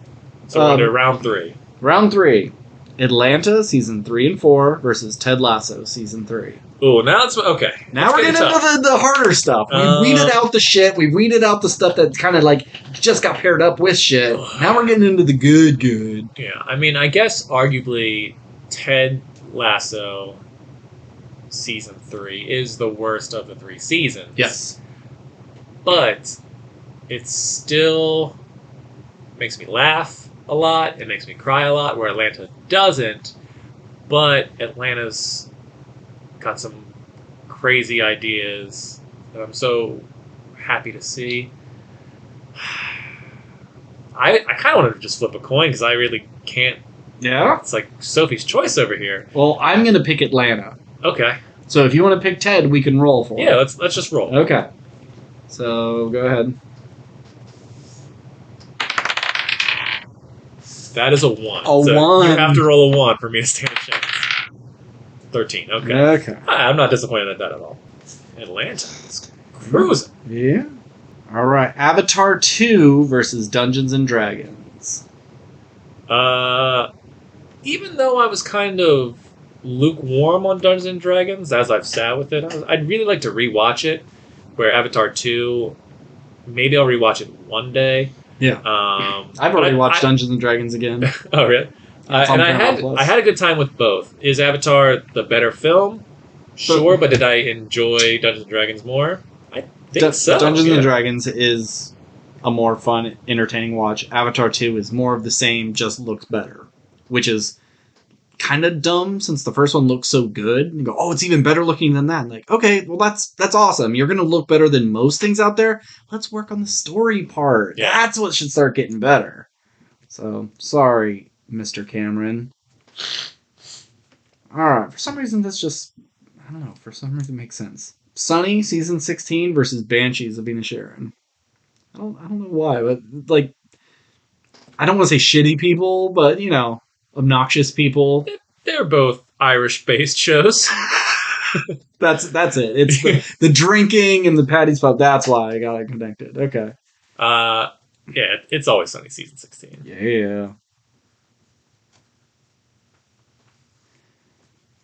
So we're under round 3. Round 3. Atlanta, season 3 and 4 versus Ted Lasso, season 3. Ooh, now it's okay. Now we're getting into the harder stuff. We've weeded out the shit. We've weeded out the stuff that kind of like just got paired up with shit. Now we're getting into the good. Yeah, I mean, I guess arguably Ted Lasso season 3 is the worst of the 3 seasons. Yes. But it still makes me laugh a lot. It makes me cry a lot, where Atlanta doesn't. But Atlanta's got some crazy ideas that I'm so happy to see. I kind of want to just flip a coin because I really can't. Yeah? It's like Sophie's choice over here. Well, I'm going to pick Atlanta. Okay. So if you want to pick Ted, we can roll for it. Yeah, let's just roll. Okay. So go ahead. That is a 1. A 1. You have to roll a 1 for me to stand a chance. 13. Okay. I'm not disappointed at that at all. Atlanta is cruising. Yeah. All right. Avatar 2 versus Dungeons and Dragons. Even though I was kind of lukewarm on Dungeons and Dragons as I've sat with it, I'd really like to rewatch it. Where Avatar 2, maybe I'll rewatch it one day. Yeah. I've already watched Dungeons and Dragons again. Oh, really? And I had a good time with both. Is Avatar the better film? Sure, but did I enjoy Dungeons and Dragons more? I think so. Dungeons and Dragons is a more fun, entertaining watch. Avatar 2 is more of the same, just looks better. Which is kind of dumb since the first one looks so good. And you go, oh, it's even better looking than that. Like, okay, well, that's awesome. You're going to look better than most things out there. Let's work on the story part. Yeah. That's what should start getting better. So, sorry, Mr. Cameron. All right, for some reason, that's just, I don't know, for some reason it makes sense. Sunny, season 16 versus Banshees of Inisherin. I don't know why, but, like, I don't want to say shitty people, but, you know, obnoxious people. They're both Irish-based shows. That's it. It's the drinking and the Paddy's Pub. That's why I got it connected. Okay. Yeah, it's Always Sunny season 16. Yeah.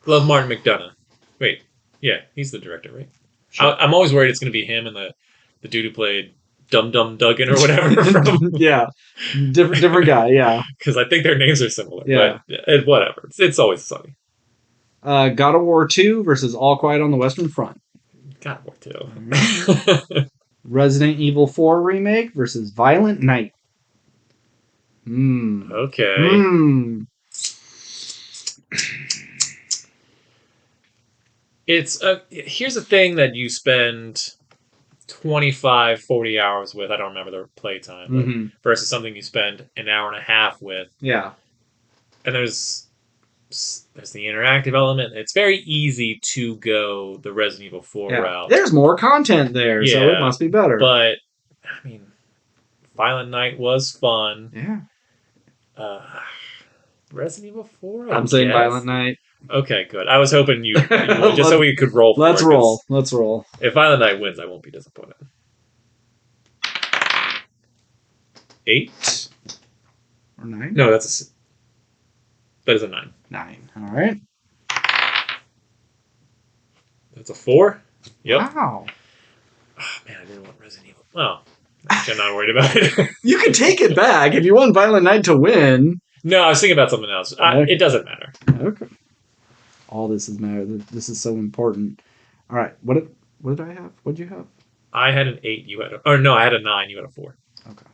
Love Martin McDonagh. Wait, yeah, he's the director, right? Sure. I'm always worried it's going to be him and the dude who played Dum Dum Duggan or whatever. Yeah, different guy. Yeah, because I think their names are similar. Yeah, but whatever. It's Always Sunny. God of War 2 versus All Quiet on the Western Front. God of War 2. Resident Evil 4 remake versus Violent Night. Okay. It's here's a thing that you spend 25, 40 hours with. I don't remember the playtime. Versus something you spend an hour and a half with. Yeah. And there's the interactive element. It's very easy to go the Resident Evil 4 route. There's more content there, so it must be better. But, I mean, Violent Night was fun. Yeah. Resident Evil 4, I'm saying Violent Night. Okay, good. I was hoping you would, just so we could roll for Let's it. roll. Let's roll. If Violent Night wins, I won't be disappointed. 8 or 9? No, that is a 9. 9. All right. That's a 4. Yep. Wow. Oh, man, I didn't want Resident Evil. Well, I'm not worried about it. You could take it back if you want Violent Night to win. No, I was thinking about something else. Okay. It doesn't matter. Okay. All this is matter. This is so important. All right. What did I have? What did you have? I had an 8. You had I had a 9. You had a 4. Okay.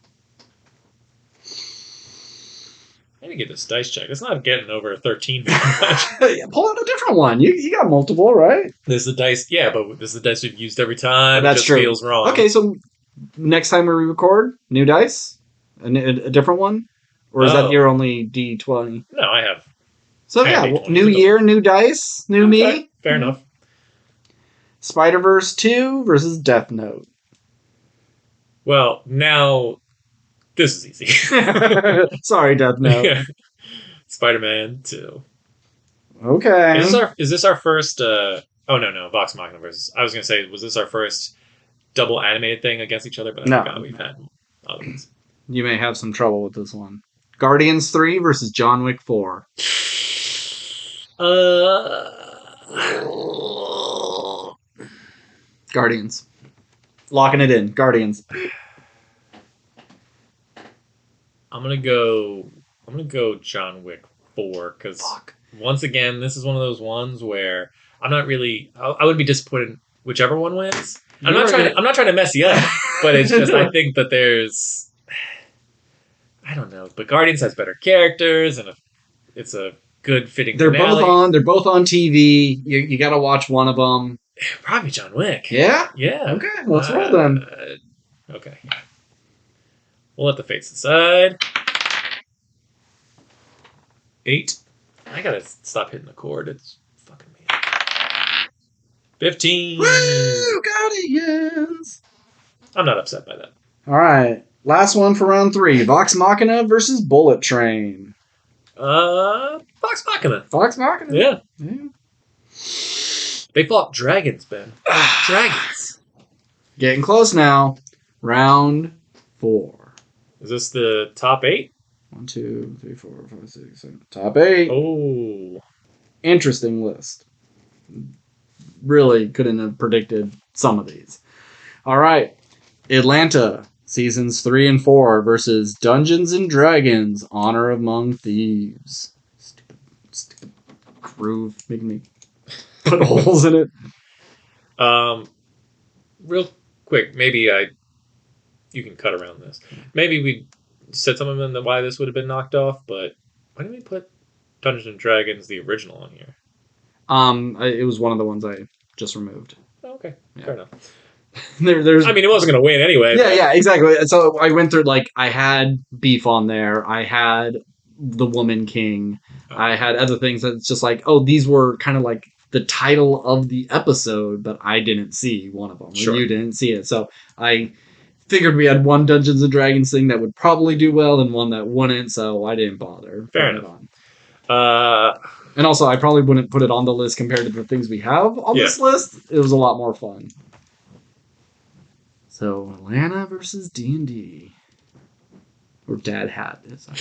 I need to get this dice check. It's not getting over a 13 very much. Pull out a different one. You got multiple, right? This is the dice. Yeah, but this is the dice we've used every time. That's it just true. Feels wrong. Okay, so next time we record, new dice, a different one, or is that your only D20? No, I have. So new year, new dice, new me. Fair enough. Spider-Verse 2 versus Death Note. Well, now this is easy. Sorry, Death Note. Yeah. Spider-Man 2. Okay. Is this our first? Oh no, Vox Machina versus. I was gonna say, was this our first double animated thing against each other? But I forgot we've had other ones. You may have some trouble with this one. Guardians 3 versus John Wick 4. Guardians. Locking it in. Guardians. I'm gonna go John Wick 4 because once again, this is one of those ones where I'm not really. I would be disappointed whichever one wins. I'm not trying to mess you up, but it's just I think that there's. I don't know, but Guardians has better characters and it's a good fitting. They're finale. They're both on TV. You got to watch one of them. Probably John Wick. Yeah. Yeah. Okay. Let's roll then. Okay. We'll let the fates decide. 8. I gotta stop hitting the cord. It's fucking me. 15. Woo! Guardians. I'm not upset by that. All right. Last one for round 3. Vox Machina versus Bullet Train. Vox Machina. Vox Machina? Yeah. They fought dragons, Ben. Dragons. Getting close now. Round 4. Is this the top 8? 1, 2, 3, 4, 5, 6, 7. Top 8. Oh. Interesting list. Really couldn't have predicted some of these. All right. Atlanta, seasons 3 and 4 versus Dungeons and Dragons, Honor Among Thieves. Stupid groove making me put holes in it. Real quick, maybe you can cut around this. Maybe we said something in why this would have been knocked off, but why didn't we put Dungeons and Dragons the original on here? It was one of the ones I just removed. Oh, okay, fair enough. There's. I mean, it wasn't going to win anyway. Yeah, exactly. So I went through I had Beef on there. I had The Woman King. I had other things that's just these were kind of like the title of the episode, but I didn't see one of them. Sure. You didn't see it, so I figured we had one Dungeons and Dragons thing that would probably do well and one that wouldn't, so I didn't bother. Fair enough. And also, I probably wouldn't put it on the list compared to the things we have on this list. It was a lot more fun. So, Atlanta versus D&D. Or Dad Hat, as I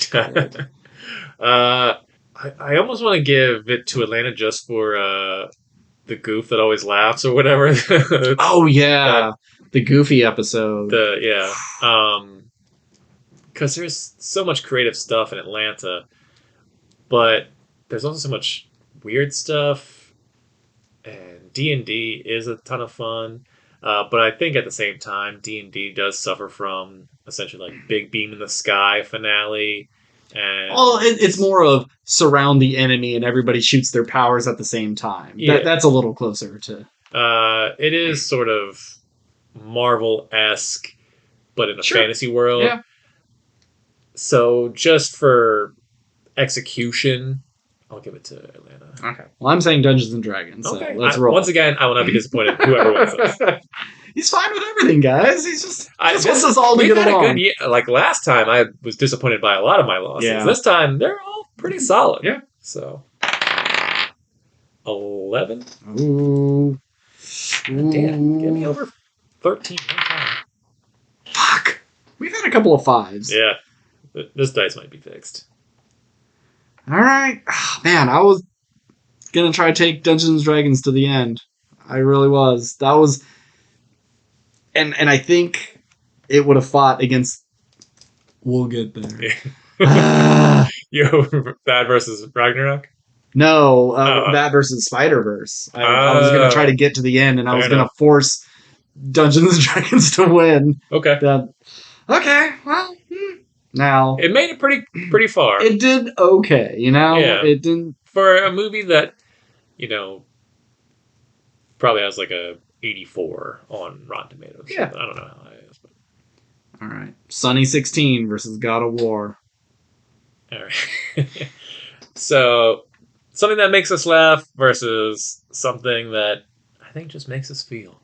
call it. I almost want to give it to Atlanta just for the goof that always laughs or whatever. Oh, yeah. The Goofy episode. Because there's so much creative stuff in Atlanta, but there's also so much weird stuff, and D&D is a ton of fun. But I think at the same time, D&D does suffer from essentially big beam in the sky finale. And it's more of surround the enemy and everybody shoots their powers at the same time. Yeah. That's a little closer to. It is sort of Marvel-esque, but in a fantasy world. Yeah. So just for execution, I'll give it to Atlanta. Okay. Well, I'm saying Dungeons and Dragons. So okay. Let's roll. Once again, I will not be disappointed. Whoever wins this. He's fine with everything, guys. He's just wants us all to get along. A good year. Like last time, I was disappointed by a lot of my losses. Yeah. This time, they're all pretty solid. Yeah. So 11. Ooh. Damn, give me over 13. Fuck. We've had a couple of 5s. Yeah, this dice might be fixed. All right. Oh, man, I was going to try to take Dungeons and Dragons to the end. I really was. That was... And I think it would have fought against... We'll get there. Yo, Bad versus Ragnarok? No, that versus Spider-Verse. I was going to try to get to the end, and I was going to force Dungeons and Dragons to win. Okay. Okay, well, now... It made it pretty far. It did okay, you know? Yeah. It didn't... For a movie that, you know, probably has like a 84 on Rotten Tomatoes. Yeah. I don't know how that is. But... All right. Sunny 16 versus God of War. All right. So, something that makes us laugh versus something that I think just makes us feel.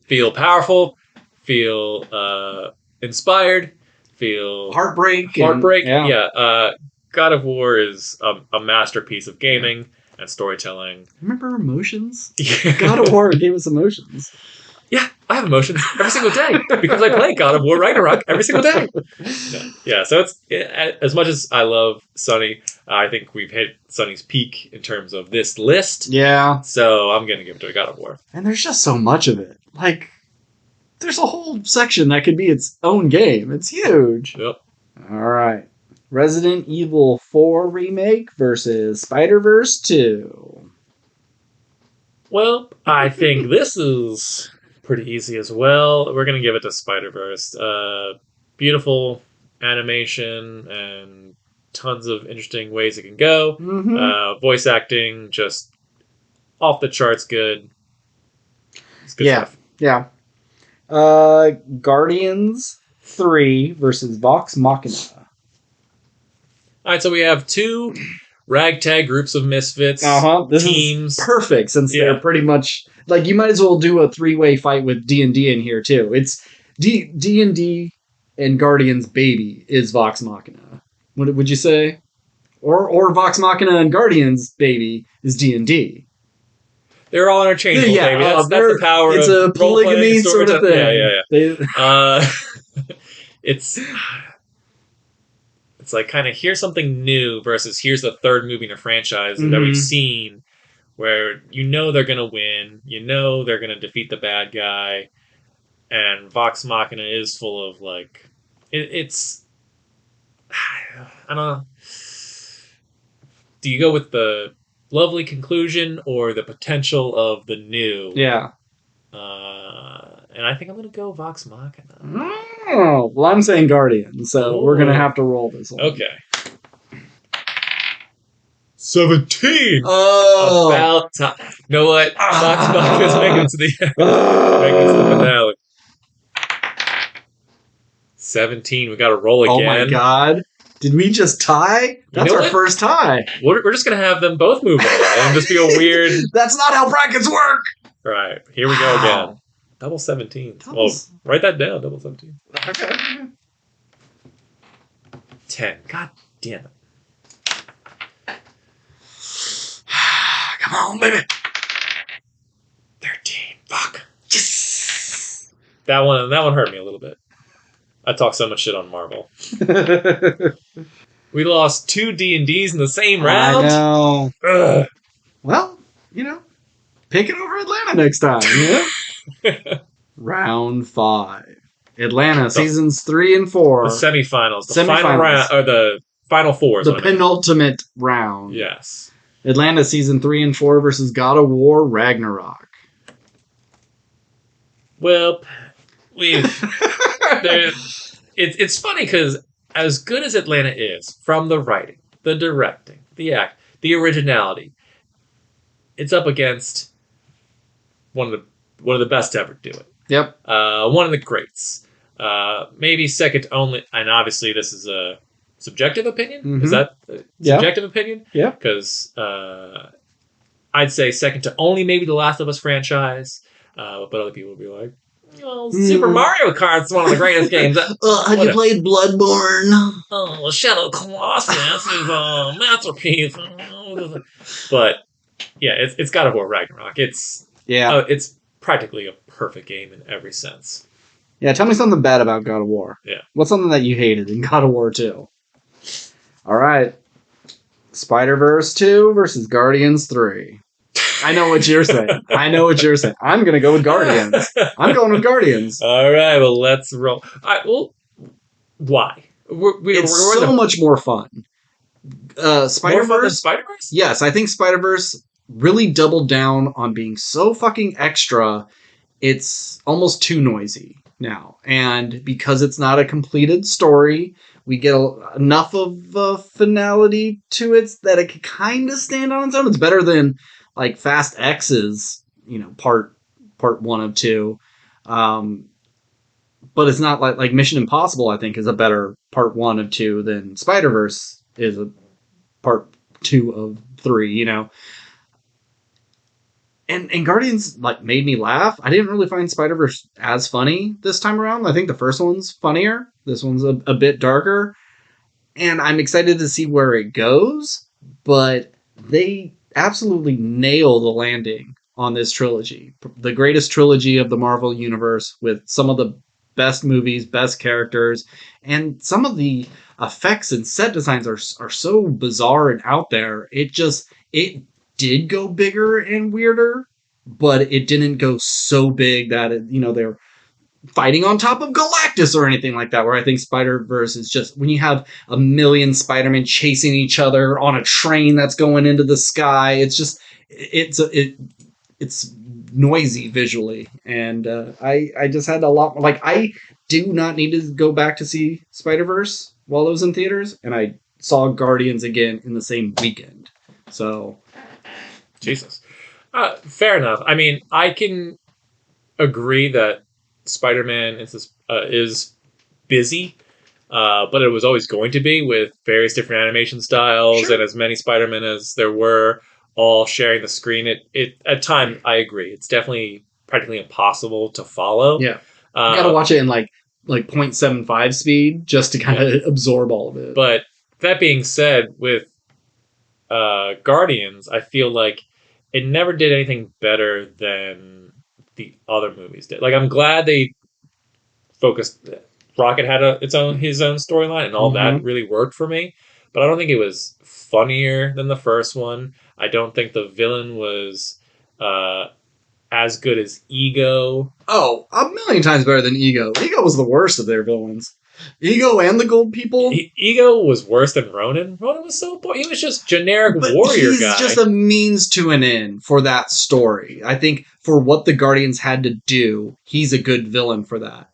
Feel powerful, feel inspired, feel... Heartbreak. Yeah. God of War is a masterpiece of gaming and storytelling. Remember emotions? God of War gave us emotions. Yeah, I have emotions every single day because I play God of War Ragnarok every single day. Yeah, so it's as much as I love Sunny, I think we've hit Sunny's peak in terms of this list. Yeah. So I'm going to give it to God of War. And there's just so much of it. Like, there's a whole section that could be its own game. It's huge. Yep. All right. Resident Evil 4 Remake versus Spider-Verse 2. Well, I think this is pretty easy as well. We're going to give it to Spider-Verse. Beautiful animation and tons of interesting ways it can go. Mm-hmm. Voice acting, just off the charts good. It's good stuff. Yeah. Guardians 3 versus Vox Machina. All right, so we have 2 ragtag groups of misfits. This teams. Is perfect since they're pretty much... Like, you might as well do a 3-way fight with D&D in here, too. It's D&D and Guardians baby is Vox Machina. What would you say? Or Vox Machina and Guardians baby is D&D. They're all interchangeable, baby. That's the power of... It's a polygamy sort of thing. Yeah. It's like kind of here's something new versus here's the third movie in a franchise that we've seen where you know they're going to win, you know they're going to defeat the bad guy, and Vox Machina is full of like... It's... I don't know. Do you go with the lovely conclusion or the potential of the new? Yeah. And I think I'm going to go Vox Machina. Oh, well, I'm saying Guardian, so we're going to have to roll this one. Okay. 17! Oh! About time. You know what? Vox Machina's making it to the finale. 17. We got to roll again. Oh my god. Did we just tie? That's our first tie. We're just going to have them both move on and just be a weird... That's not how brackets work! All right. Here we go again. Double 17. Well, write that down. Double 17. Okay. 10. God damn it. Come on, baby. 13. Fuck. Yes. That one hurt me a little bit. I talk so much shit on Marvel. We lost 2 D&Ds in the same round. I know. Ugh. Well, pick it over Atlanta next time. Yeah. Round 5. Atlanta seasons 3 and 4. The semifinals. The final round, or the final 4. The penultimate round. Yes. Atlanta season 3 and 4 versus God of War Ragnarok. Well, it's funny because as good as Atlanta is from the writing, the directing, the act, the originality, it's up against one of the best to ever do it. Yep. One of the greats. Maybe second only, and obviously this is a subjective opinion. Mm-hmm. Is that subjective opinion? Yeah. Because I'd say second to only maybe the Last of Us franchise, but other people would be like, Super Mario Kart's one of the greatest games. Have you played Bloodborne? Shadow Colossus is a masterpiece. But Yeah, it's God of War Ragnarok. It's practically a perfect game in every sense. Yeah, tell me something bad about God of War. Yeah. What's something that you hated in God of War 2? All right. Spider-Verse 2 versus Guardians 3. I know what you're saying. I'm going to go with Guardians. I'm going with Guardians. All right, well, let's roll. All right, well, why? It's so much more fun. Spider-Verse? More fun than Spider-Verse? Yes, I think Spider-Verse really doubled down on being so fucking extra, it's almost too noisy now. And because it's not a completed story, we get enough of finality to it that it can kind of stand on its own. It's better than like Fast X's, part one of two. But it's not like Mission Impossible, I think, is a better part one of two than Spider-Verse is a part two of three, And Guardians like made me laugh. I didn't really find Spider-Verse as funny this time around. I think the first one's funnier. This one's a bit darker. And I'm excited to see where it goes, but they absolutely nail the landing on this trilogy. The greatest trilogy of the Marvel Universe with some of the best movies, best characters, and some of the effects and set designs are so bizarre and out there. It did go bigger and weirder, but it didn't go so big that they're fighting on top of Galactus or anything like that, where I think Spider-Verse is just when you have a million Spider-Men chasing each other on a train that's going into the sky. It's noisy visually, and I just had a lot. Like, I do not need to go back to see Spider-Verse while it was in theaters, and I saw Guardians again in the same weekend. So, Jesus, fair enough. I mean, I can agree that Spider-Man is busy, but it was always going to be with various different animation styles. Sure. And as many Spider-Men as there were, all sharing the screen. It at times, I agree, it's definitely practically impossible to follow. Yeah, you gotta watch it in like 0.75 speed just to kind of absorb all of it. But that being said, with Guardians, I feel like it never did anything better than the other movies did. Like, I'm glad they focused. Rocket had his own storyline, and all that really worked for me. But I don't think it was funnier than the first one. I don't think the villain was as good as Ego. Oh, a million times better than Ego. Ego was the worst of their villains. Ego and the Gold People. Ego was worse than Ronan. Ronan was so boring. He was just generic warrior guy. He's just a means to an end for that story. I think for what the Guardians had to do, he's a good villain for that.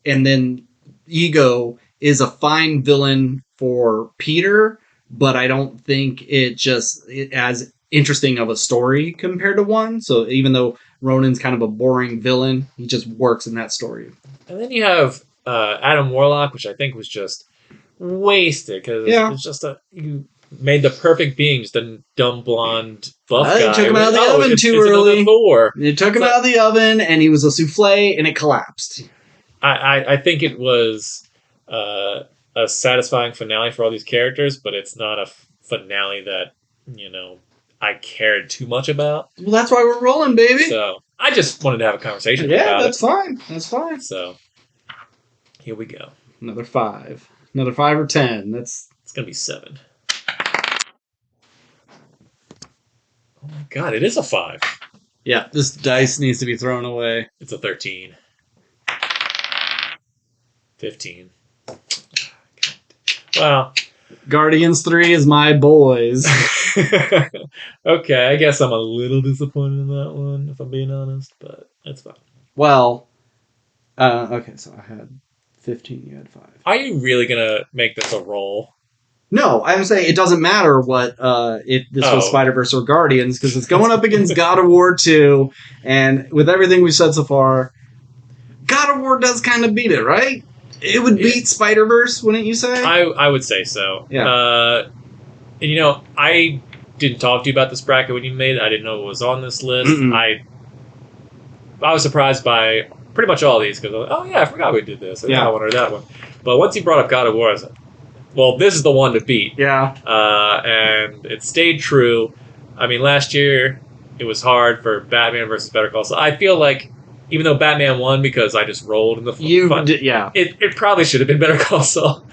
And then Ego is a fine villain for Peter, but I don't think it as interesting of a story compared to one. So even though Ronan's kind of a boring villain, he just works in that story. And then you have Adam Warlock, which I think was just wasted because it's just you made the perfect being, just a dumb blonde buff guy. You took him out of the oven too early. You took him out of the oven, and he was a souffle, and it collapsed. I think it was a satisfying finale for all these characters, but it's not a finale that I cared too much about. Well, that's why we're rolling, baby. So I just wanted to have a conversation about it. Yeah, that's fine. That's fine. So here we go. Another 5. Another 5 or 10. It's gonna be 7. Oh my god, it is a 5. Yeah, this dice needs to be thrown away. It's a 13. 15. Well, Guardians 3 is my boys. Okay, I guess I'm a little disappointed in that one, if I'm being honest, but it's fine. Well, okay, so I had 15, you had 5. Are you really gonna make this a roll? No, I'm saying it doesn't matter what if this was Spider-Verse or Guardians, because it's going up against God of War 2, and with everything we've said so far, God of War does kind of beat it, right? It would beat Spider-Verse, wouldn't you say? I would say so. Yeah. And I didn't talk to you about this bracket when you made it. I didn't know it was on this list. I was surprised by pretty much all these because I was like, oh yeah, I forgot we did this. That one or that one. But once you brought up God of War, I was like, well, this is the one to beat. Yeah. And it stayed true. I mean, last year it was hard for Batman versus Better Call Saul. I feel like even though Batman won because I just rolled in the yeah. It probably should have been Better Call Saul.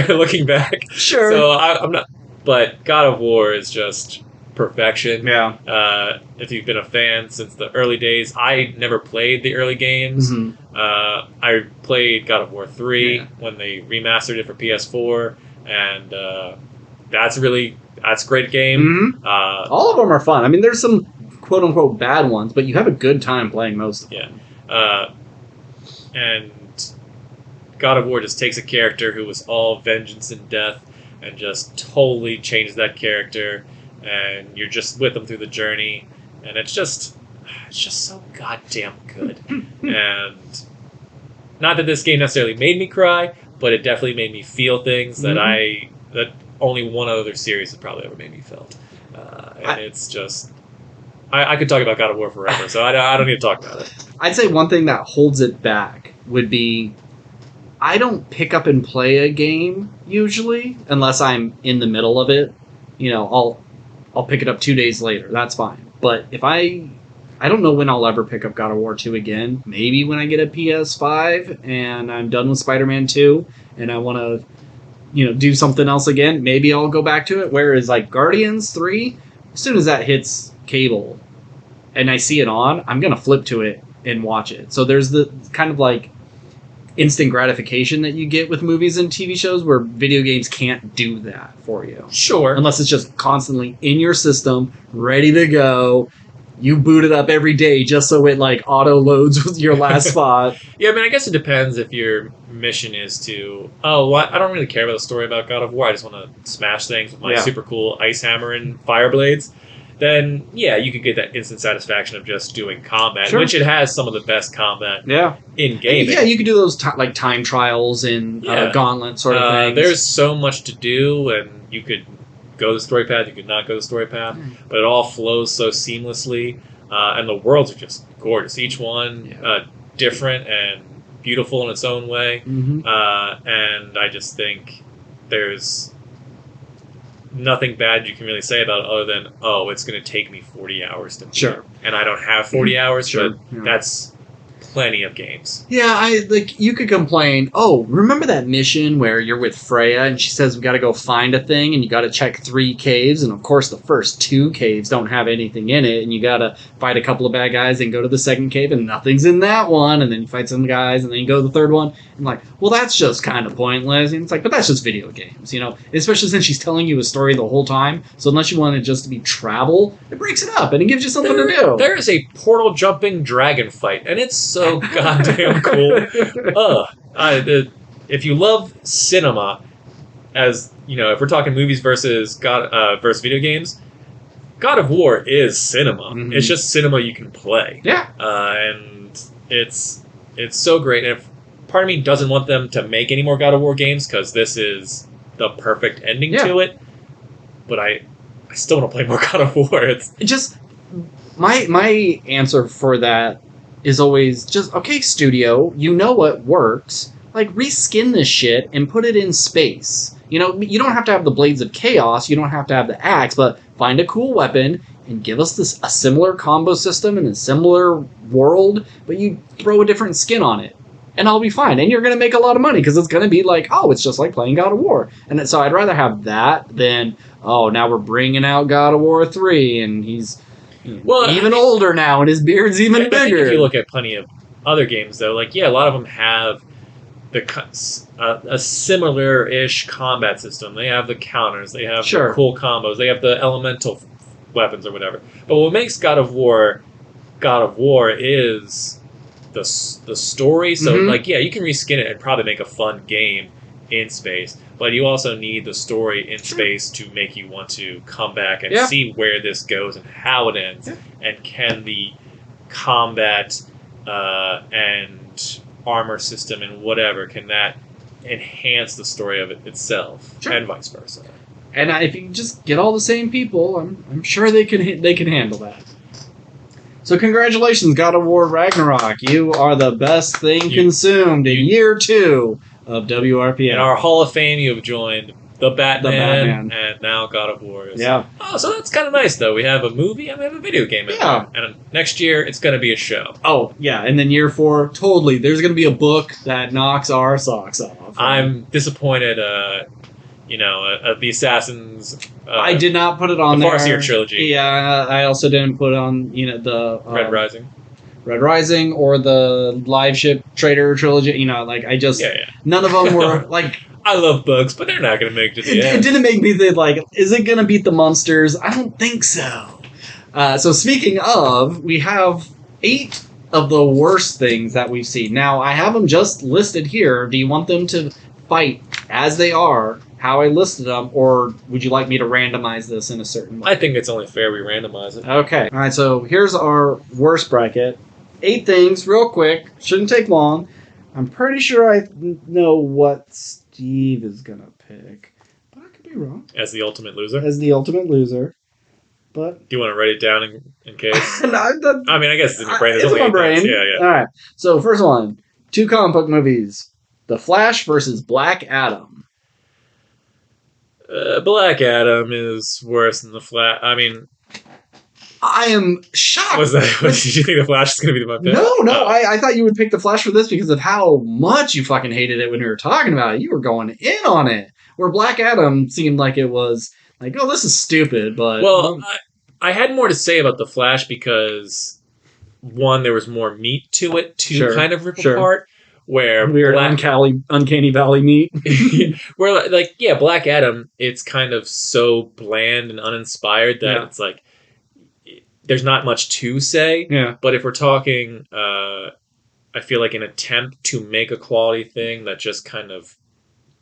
Looking back, Sure. So I'm not. But God of War is just perfection. Yeah. If you've been a fan since the early days, I never played the early games. I played God of War 3 when they remastered it for PS4, and that's a great game. All of them are fun. I mean, there's some quote unquote bad ones, but you have a good time playing most of them. And God of War just takes a character who was all vengeance and death and just totally changes that character, and you're just with them through the journey, and it's just so goddamn good. And not that this game necessarily made me cry, but it definitely made me feel things that only one other series has probably ever made me felt. And it's just... I could talk about God of War forever, so I don't need to talk about it. I'd say one thing that holds it back would be I don't pick up and play a game usually unless I'm in the middle of it. You know, I'll pick it up 2 days later. That's fine. But if I don't know when I'll ever pick up God of War 2 again. Maybe when I get a PS5 and I'm done with Spider-Man 2 and I want to, do something else again. Maybe I'll go back to it. Whereas like Guardians 3, as soon as that hits cable and I see it on, I'm going to flip to it and watch it. So there's the kind of like instant gratification that you get with movies and TV shows where video games can't do that for you. Sure. Unless it's just constantly in your system, ready to go. You boot it up every day just so it like auto loads with your last spot. Yeah, I mean, I guess it depends if your mission is to, I don't really care about the story about God of War. I just want to smash things with my super cool ice hammer and fire blades. Then, yeah, you could get that instant satisfaction of just doing combat, which it has some of the best combat in gaming. Yeah, you could do those like time trials and gauntlet sort of things. There's so much to do, and you could go the story path, you could not go the story path, but it all flows so seamlessly, and the worlds are just gorgeous. Each one different and beautiful in its own way, and I just think there's nothing bad you can really say about it other than, it's going to take me 40 hours to beat it. And I don't have 40 hours, but that's plenty of games. Yeah, you could complain, remember that mission where you're with Freya and she says we got to go find a thing and you got to check 3 caves, and of course the first 2 caves don't have anything in it, and you got to fight a couple of bad guys and go to the second cave and nothing's in that one, and then you fight some guys and then you go to the third one, and like, well, that's just kind of pointless. And it's like, but that's just video games, especially since she's telling you a story the whole time, so unless you want it just to be travel, it breaks it up and it gives you something to do. There is a portal jumping dragon fight, and it's so goddamn cool. If you love cinema, as if we're talking movies versus video games, God of War is cinema. It's just cinema you can play. Yeah, and it's so great. And if part of me doesn't want them to make any more God of War games because this is the perfect ending to it, but I still want to play more God of War. It's just my answer for that is always just, okay, studio, you know what works. Like, reskin this shit and put it in space. You don't have to have the Blades of Chaos, you don't have to have the axe, but find a cool weapon and give us a similar combo system and a similar world, but you throw a different skin on it. And I'll be fine. And you're going to make a lot of money because it's going to be like, it's just like playing God of War. And so I'd rather have that than, now we're bringing out God of War 3 and he's even older now, and his beard's even bigger. I think if you look at plenty of other games, though, a lot of them have a similar-ish combat system. They have the counters, they have the cool combos, they have the elemental weapons or whatever. But what makes God of War is the story. So, you can reskin it and probably make a fun game in space, but you also need the story in space to make you want to come back and see where this goes and how it ends, and can the combat and armor system and whatever, can that enhance the story of it itself, and vice versa. And if you just get all the same people, I'm sure they can handle that. So congratulations, God of War Ragnarok. You are the best thing consumed in year 2 of WRPL. In our Hall of Fame, you have joined The Batman, and now God of War. Yeah. Oh, so that's kind of nice, though. We have a movie and we have a video game. Yeah. And next year, it's going to be a show. Oh, yeah. And then year 4, totally. There's going to be a book that knocks our socks off. I'm disappointed, the Assassins... I did not put it on the there. Farseer trilogy. Yeah, I also didn't put on, the... Red Rising. Red Rising or the Live Ship Trader trilogy. I just... Yeah. None of them were, I love books, but they're not going to make it to the end. It didn't make me think, is it going to beat the Munsters? I don't think so. So speaking of, we have 8 of the worst things that we've seen. Now, I have them just listed here. Do you want them to fight as they are, how I listed them, or would you like me to randomize this in a certain way? I think it's only fair we randomize it. Okay. All right, so here's our worst bracket. 8 things, real quick. Shouldn't take long. I'm pretty sure I know what Steve is going to pick, but I could be wrong. As the ultimate loser? As the ultimate loser. But do you want to write it down in case? No, I guess it's in your brain. It's in my brain. Yeah. All right. So first one, 2 comic book movies: The Flash versus Black Adam. Black Adam is worse than The Flash. I am shocked. Did you think The Flash is going to be my pick? No. I thought you would pick The Flash for this because of how much you fucking hated it when we were talking about it. You were going in on it. Where Black Adam seemed like it was like, oh, this is stupid, but... Well, I had more to say about The Flash because, 1, there was more meat to it, 2, kind of rip apart, where... Weird uncanny valley meat. Where, Black Adam, it's kind of so bland and uninspired that it's like, there's not much to say. Yeah. But if we're talking, I feel like an attempt to make a quality thing that just kind of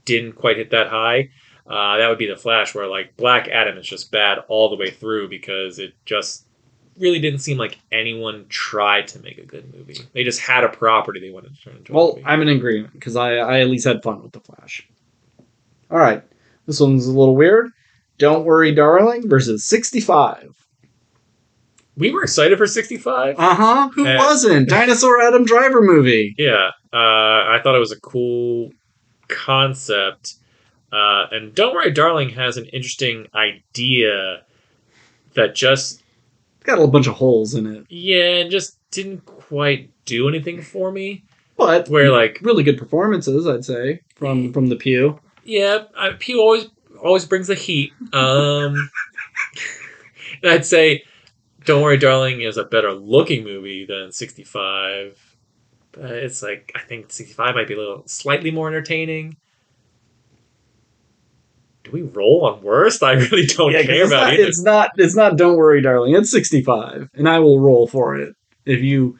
didn't quite hit that high, that would be The Flash, where Black Adam is just bad all the way through because it just really didn't seem like anyone tried to make a good movie. They just had a property they wanted to turn into a movie. I'm in agreement because I at least had fun with The Flash. All right. This one's a little weird. Don't Worry, Darling versus 65. We were excited for 65. Who wasn't? Dinosaur Adam Driver movie. Yeah. I thought it was a cool concept. And Don't Worry, Darling has an interesting idea that just... It's got a bunch of holes in it. Yeah, and just didn't quite do anything for me. But where really good performances, I'd say, from the Pew. Yeah, Pew always brings the heat. And I'd say Don't Worry, Darling is a better looking movie than 65. But it's I think 65 might be a little slightly more entertaining. Do we roll on worst? I really don't care about it. It's not Don't Worry, Darling. It's 65. And I will roll for it if you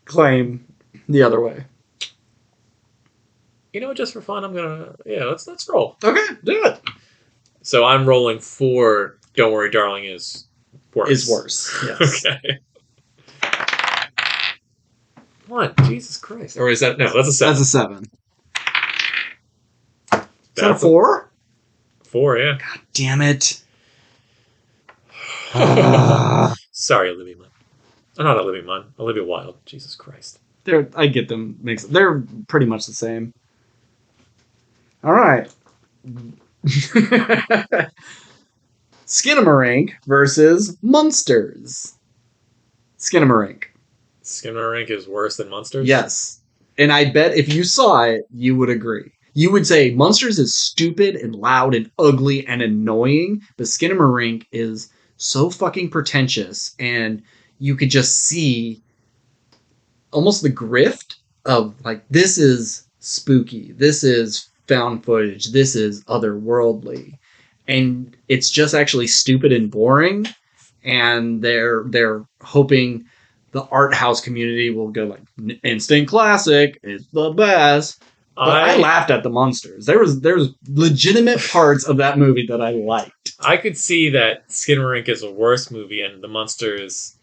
claim the other way. Just for fun, I'm gonna let's roll. Okay, do it. So I'm rolling for Don't Worry, Darling is worse. Is worse. Yes. Okay. What? Jesus Christ. Or is that no, that's a 7. That's a 7. Is that a 4? 4, yeah. God damn it. Sorry, Olivia Munn. Oh, not Olivia Munn. Olivia Wilde. Jesus Christ. I get them mixed. They're pretty much the same. All right. Skinamarink versus Munsters. Skinamarink. Skinamarink is worse than Munsters? Yes. And I bet if you saw it, you would agree. You would say Munsters is stupid and loud and ugly and annoying, but Skinamarink is so fucking pretentious, and you could just see almost the grift of this is spooky, this is found footage, this is otherworldly, and it's just actually stupid and boring. And they're hoping the art house community will go instant classic, it's the best. But I laughed at the Munsters. There's legitimate parts of that movie that I liked. I could see that Skinamarink is a worse movie, and the Munsters,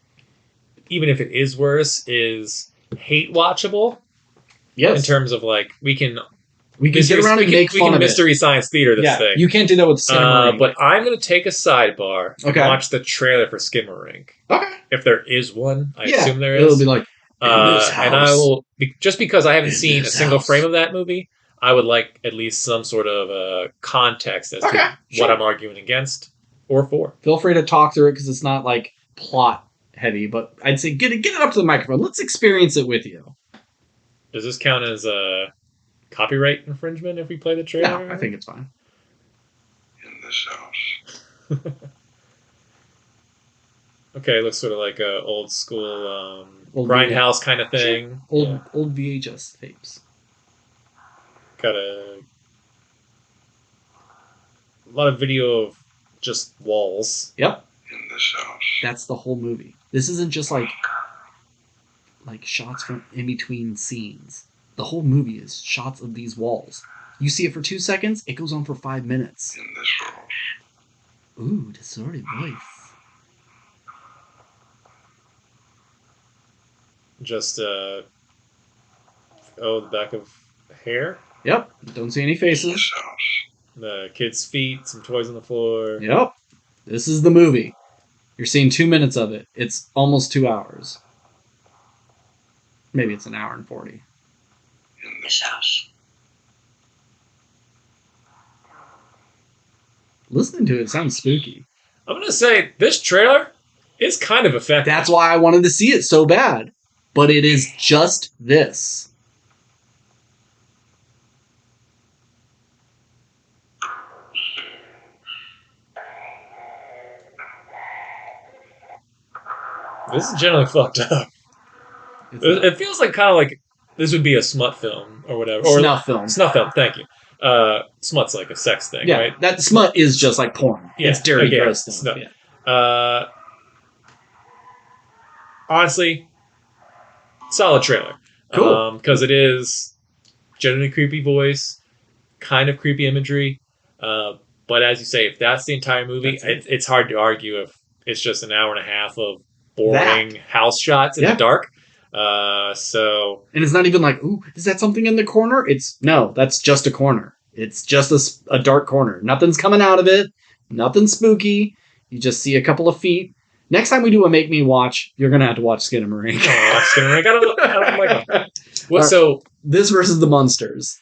even if it is worse, is hate watchable. Yes. In terms of we can get around and make fun of it. We can mystery science theater this thing. You can't do that with Skinamarink. But I'm going to take a sidebar and watch the trailer for Skinamarink. Okay. If there is one, I assume there is. It'll be and I will, just because I haven't seen a single frame of that movie, I would like at least some sort of context as to what I'm arguing against or for. Feel free to talk through it because it's not like plot heavy, but I'd say get it up to the microphone. Let's experience it with you. Does this count as a copyright infringement if we play the trailer? Yeah, I think it's fine. In this house. Okay, looks sort of like a old school old grindhouse kind of thing. Sure. Old VHS tapes. Got a lot of video of just walls. Yep. In this house. That's the whole movie. This isn't just like shots from in between scenes. The whole movie is shots of these walls. You see it for 2 seconds, it goes on for 5 minutes. In this house. Ooh, distorted voice. Just the back of hair. Yep. Don't see any faces. The kid's feet, some toys on the floor. Yep. This is the movie. You're seeing 2 minutes of it. It's almost 2 hours. Maybe it's an hour and 40. In this house. Listening to it sounds spooky. I'm going to say this trailer is kind of effective. That's why I wanted to see it so bad. But it is just this. This is generally fucked up. It feels like kind of like this would be a smut film or whatever. Or snuff film. Snuff film, thank you. Smut's like a sex thing, yeah, right? That smut is just like porn. Yeah, it's dirty, gross stuff. Yeah. Honestly, solid trailer. Cool. Because it is generally creepy voice, kind of creepy imagery. But as you say, if that's the entire movie, it's hard to argue if it's just an hour and a half of boring house shots in the dark. And it's not even like, ooh, is that something in the corner? No, that's just a corner. It's just a dark corner. Nothing's coming out of it. Nothing spooky. You just see a couple of feet. Next time we do a Make Me Watch, you're going to have to watch Skinamarink. Skinamarink. I don't like that. So this versus the Munsters.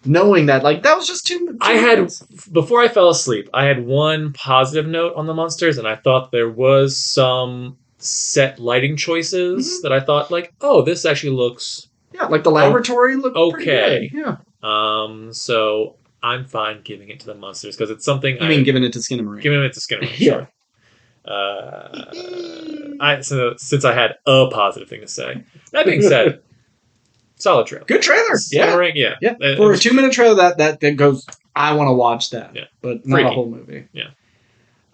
Knowing that, that was just two minutes. Before I fell asleep, I had one positive note on the Munsters, and I thought there was some set lighting choices that I thought, this actually looks... Yeah, the laboratory looked okay. Pretty good. Yeah. So I'm fine giving it to the Munsters, because it's something... giving it to Skinamarink? Giving it to Skinamarink, sure. So since I had a positive thing to say. That being said... Solid trailer. Good trailer. Yeah. For a 2-minute trailer, that goes, I want to watch that. Yeah. But not a whole movie. Yeah.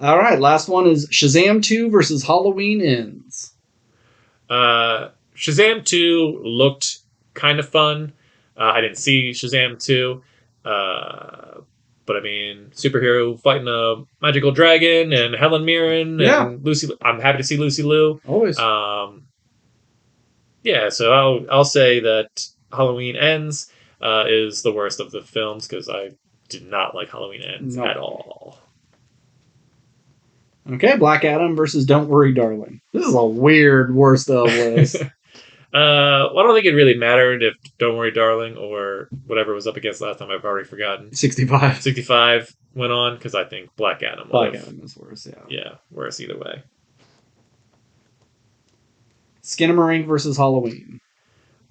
All right. Last one is Shazam 2 versus Halloween Ends. Shazam 2 looked kind of fun. I didn't see Shazam 2. But I mean, superhero fighting a magical dragon and Helen Mirren and Lucy. I'm happy to see Lucy Liu. Always. Yeah, so I'll say that Halloween Ends is the worst of the films because I did not like Halloween Ends at all. Okay, Black Adam versus Don't Worry, Darling. This is a weird worst of list. I don't think it really mattered if Don't Worry, Darling or whatever was up against last time. I've already forgotten. 65 went on because I think Black Adam. Adam is worse. Yeah, worse either way. Skinamarink versus Halloween.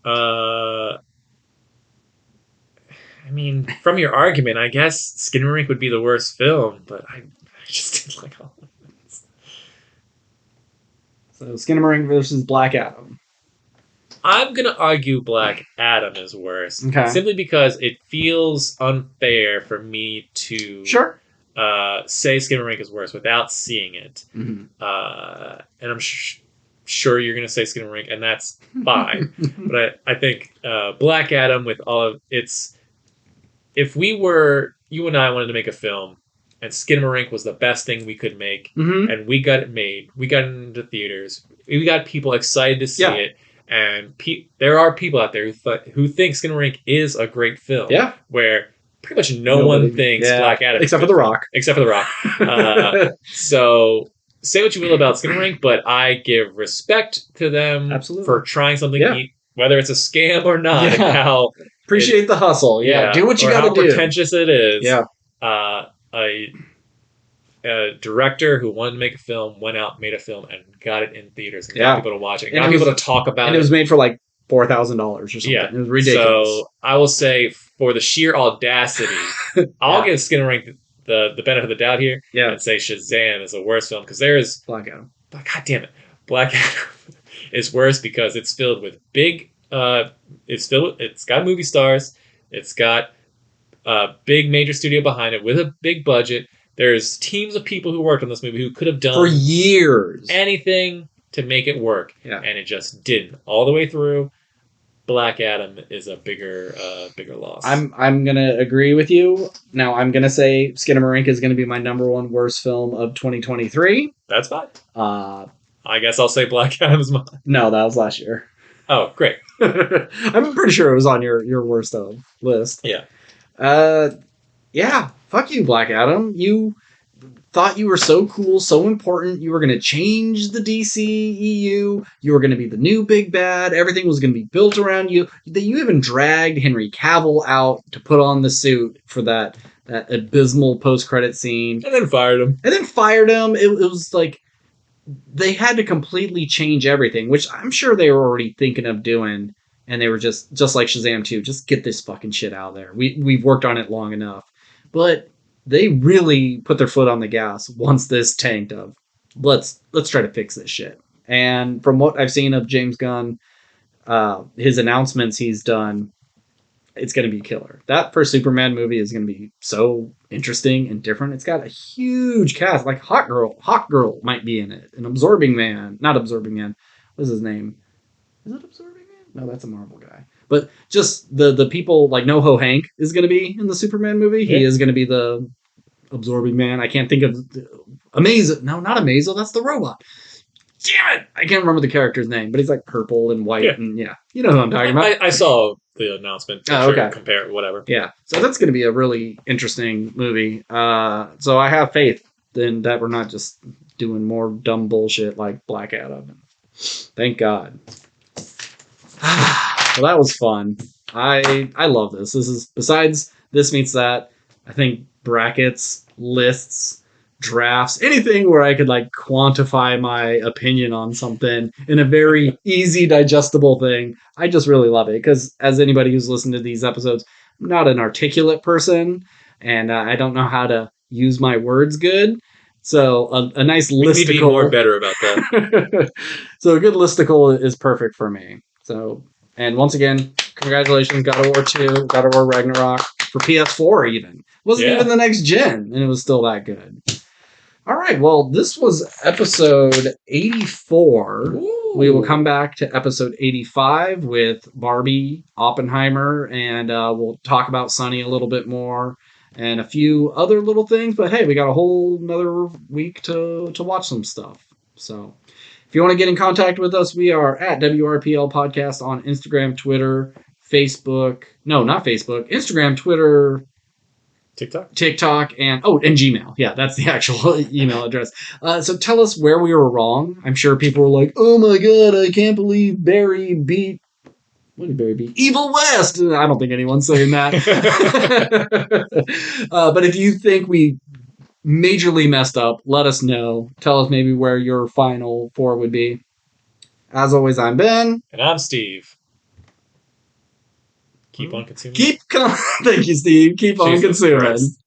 I mean, from your argument, I guess Skinamarink would be the worst film, but I just didn't like Halloween. So Skinamarink versus Black Adam. I'm going to argue Black Adam is worse. Okay. Simply because it feels unfair for me to say Skinamarink is worse without seeing it. Mm-hmm. And I'm sure you're going to say Skinamarink, and that's fine. But I think Black Adam with all of its... If you and I wanted to make a film, and Skinamarink was the best thing we could make, and we got it made, we got it into theaters, we got people excited to see it, and there are people out there who think Skinamarink is a great film, where pretty much no one thinks Black Adam... Except for The Rock. So... Say what you will about Skinamarink, but I give respect to them for trying something, whether it's a scam or not, and how Appreciate the hustle. Yeah. Do what you got to do. How pretentious it is. Yeah. A director who wanted to make a film went out, made a film, and got it in theaters and got people to watch it, and got people to talk about it. And it was made for like $4,000 or something. Yeah. It was ridiculous. So I will say, for the sheer audacity, I'll give Skinnamarink the benefit of the doubt here and say Shazam is the worst film, because there is Black Adam. God damn it, Black Adam is worse because it's filled with big. It's got movie stars. It's got a big major studio behind it with a big budget. There's teams of people who worked on this movie who could have done for years anything to make it work, and it just didn't all the way through. Black Adam is a bigger loss. I'm gonna agree with you. Now I'm gonna say Skinamarink is gonna be my number one worst film of 2023. That's fine. I guess I'll say Black Adam is mine. No, that was last year. Oh, great. I'm pretty sure it was on your worst of list. Yeah. Yeah. Fuck you, Black Adam. You thought you were so cool, so important. You were going to change the DCEU. You were going to be the new big bad. Everything was going to be built around you. You even dragged Henry Cavill out to put on the suit for that abysmal post-credit scene. And then fired him. It was like they had to completely change everything, which I'm sure they were already thinking of doing. And they were just like Shazam 2, just get this fucking shit out there. We've worked on it long enough. But they really put their foot on the gas once this tanked of, let's try to fix this shit. And from what I've seen of James Gunn, his announcements he's done, it's going to be killer. That first Superman movie is going to be so interesting and different. It's got a huge cast, like Hawk Girl might be in it. Not Absorbing Man. What's his name? Is it Absorbing Man? No, that's a Marvel guy. But just the people, like NoHo Hank is going to be in the Superman movie. Yeah. He is going to be the Absorbing Man. I can't think of Amazo. No, not Amazo. That's the robot. Damn it! I can't remember the character's name, but he's like purple and white. Yeah. And you know who I'm talking about. I saw the announcement. Okay. Compare it, whatever. Yeah. So that's going to be a really interesting movie. So I have faith in that we're not just doing more dumb bullshit like Black Adam. Thank God. Well, that was fun. I love this. This is, besides This Meets That, I think brackets, lists, drafts, anything where I could like quantify my opinion on something in a very easy, digestible thing. I just really love it because, as anybody who's listened to these episodes, I'm not an articulate person and I don't know how to use my words good. So a nice listicle. We need to be more better about that. So a good listicle is perfect for me. So, and once again, congratulations, God of War 2, God of War Ragnarok, for PS4 even. It wasn't even the next gen, and it was still that good. All right, well, this was episode 84. Ooh. We will come back to episode 85 with Barbie, Oppenheimer, and we'll talk about Sunny a little bit more and a few other little things. But hey, we got a whole another week to watch some stuff. So if you want to get in contact with us, we are at WRPL Podcast on Instagram, Twitter, Facebook. No, not Facebook. Instagram, Twitter, TikTok, and Gmail. Yeah, that's the actual email address. So tell us where we were wrong. I'm sure people were like, oh my God, I can't believe Barry beat... What did Barry beat? Evil West! I don't think anyone's saying that. But if you think we majorly messed up, let us know. Tell us maybe where your final 4 would be. As always, I'm Ben. And I'm Steve. Keep on consuming. Thank you, Steve. Keep on consuming. Christ.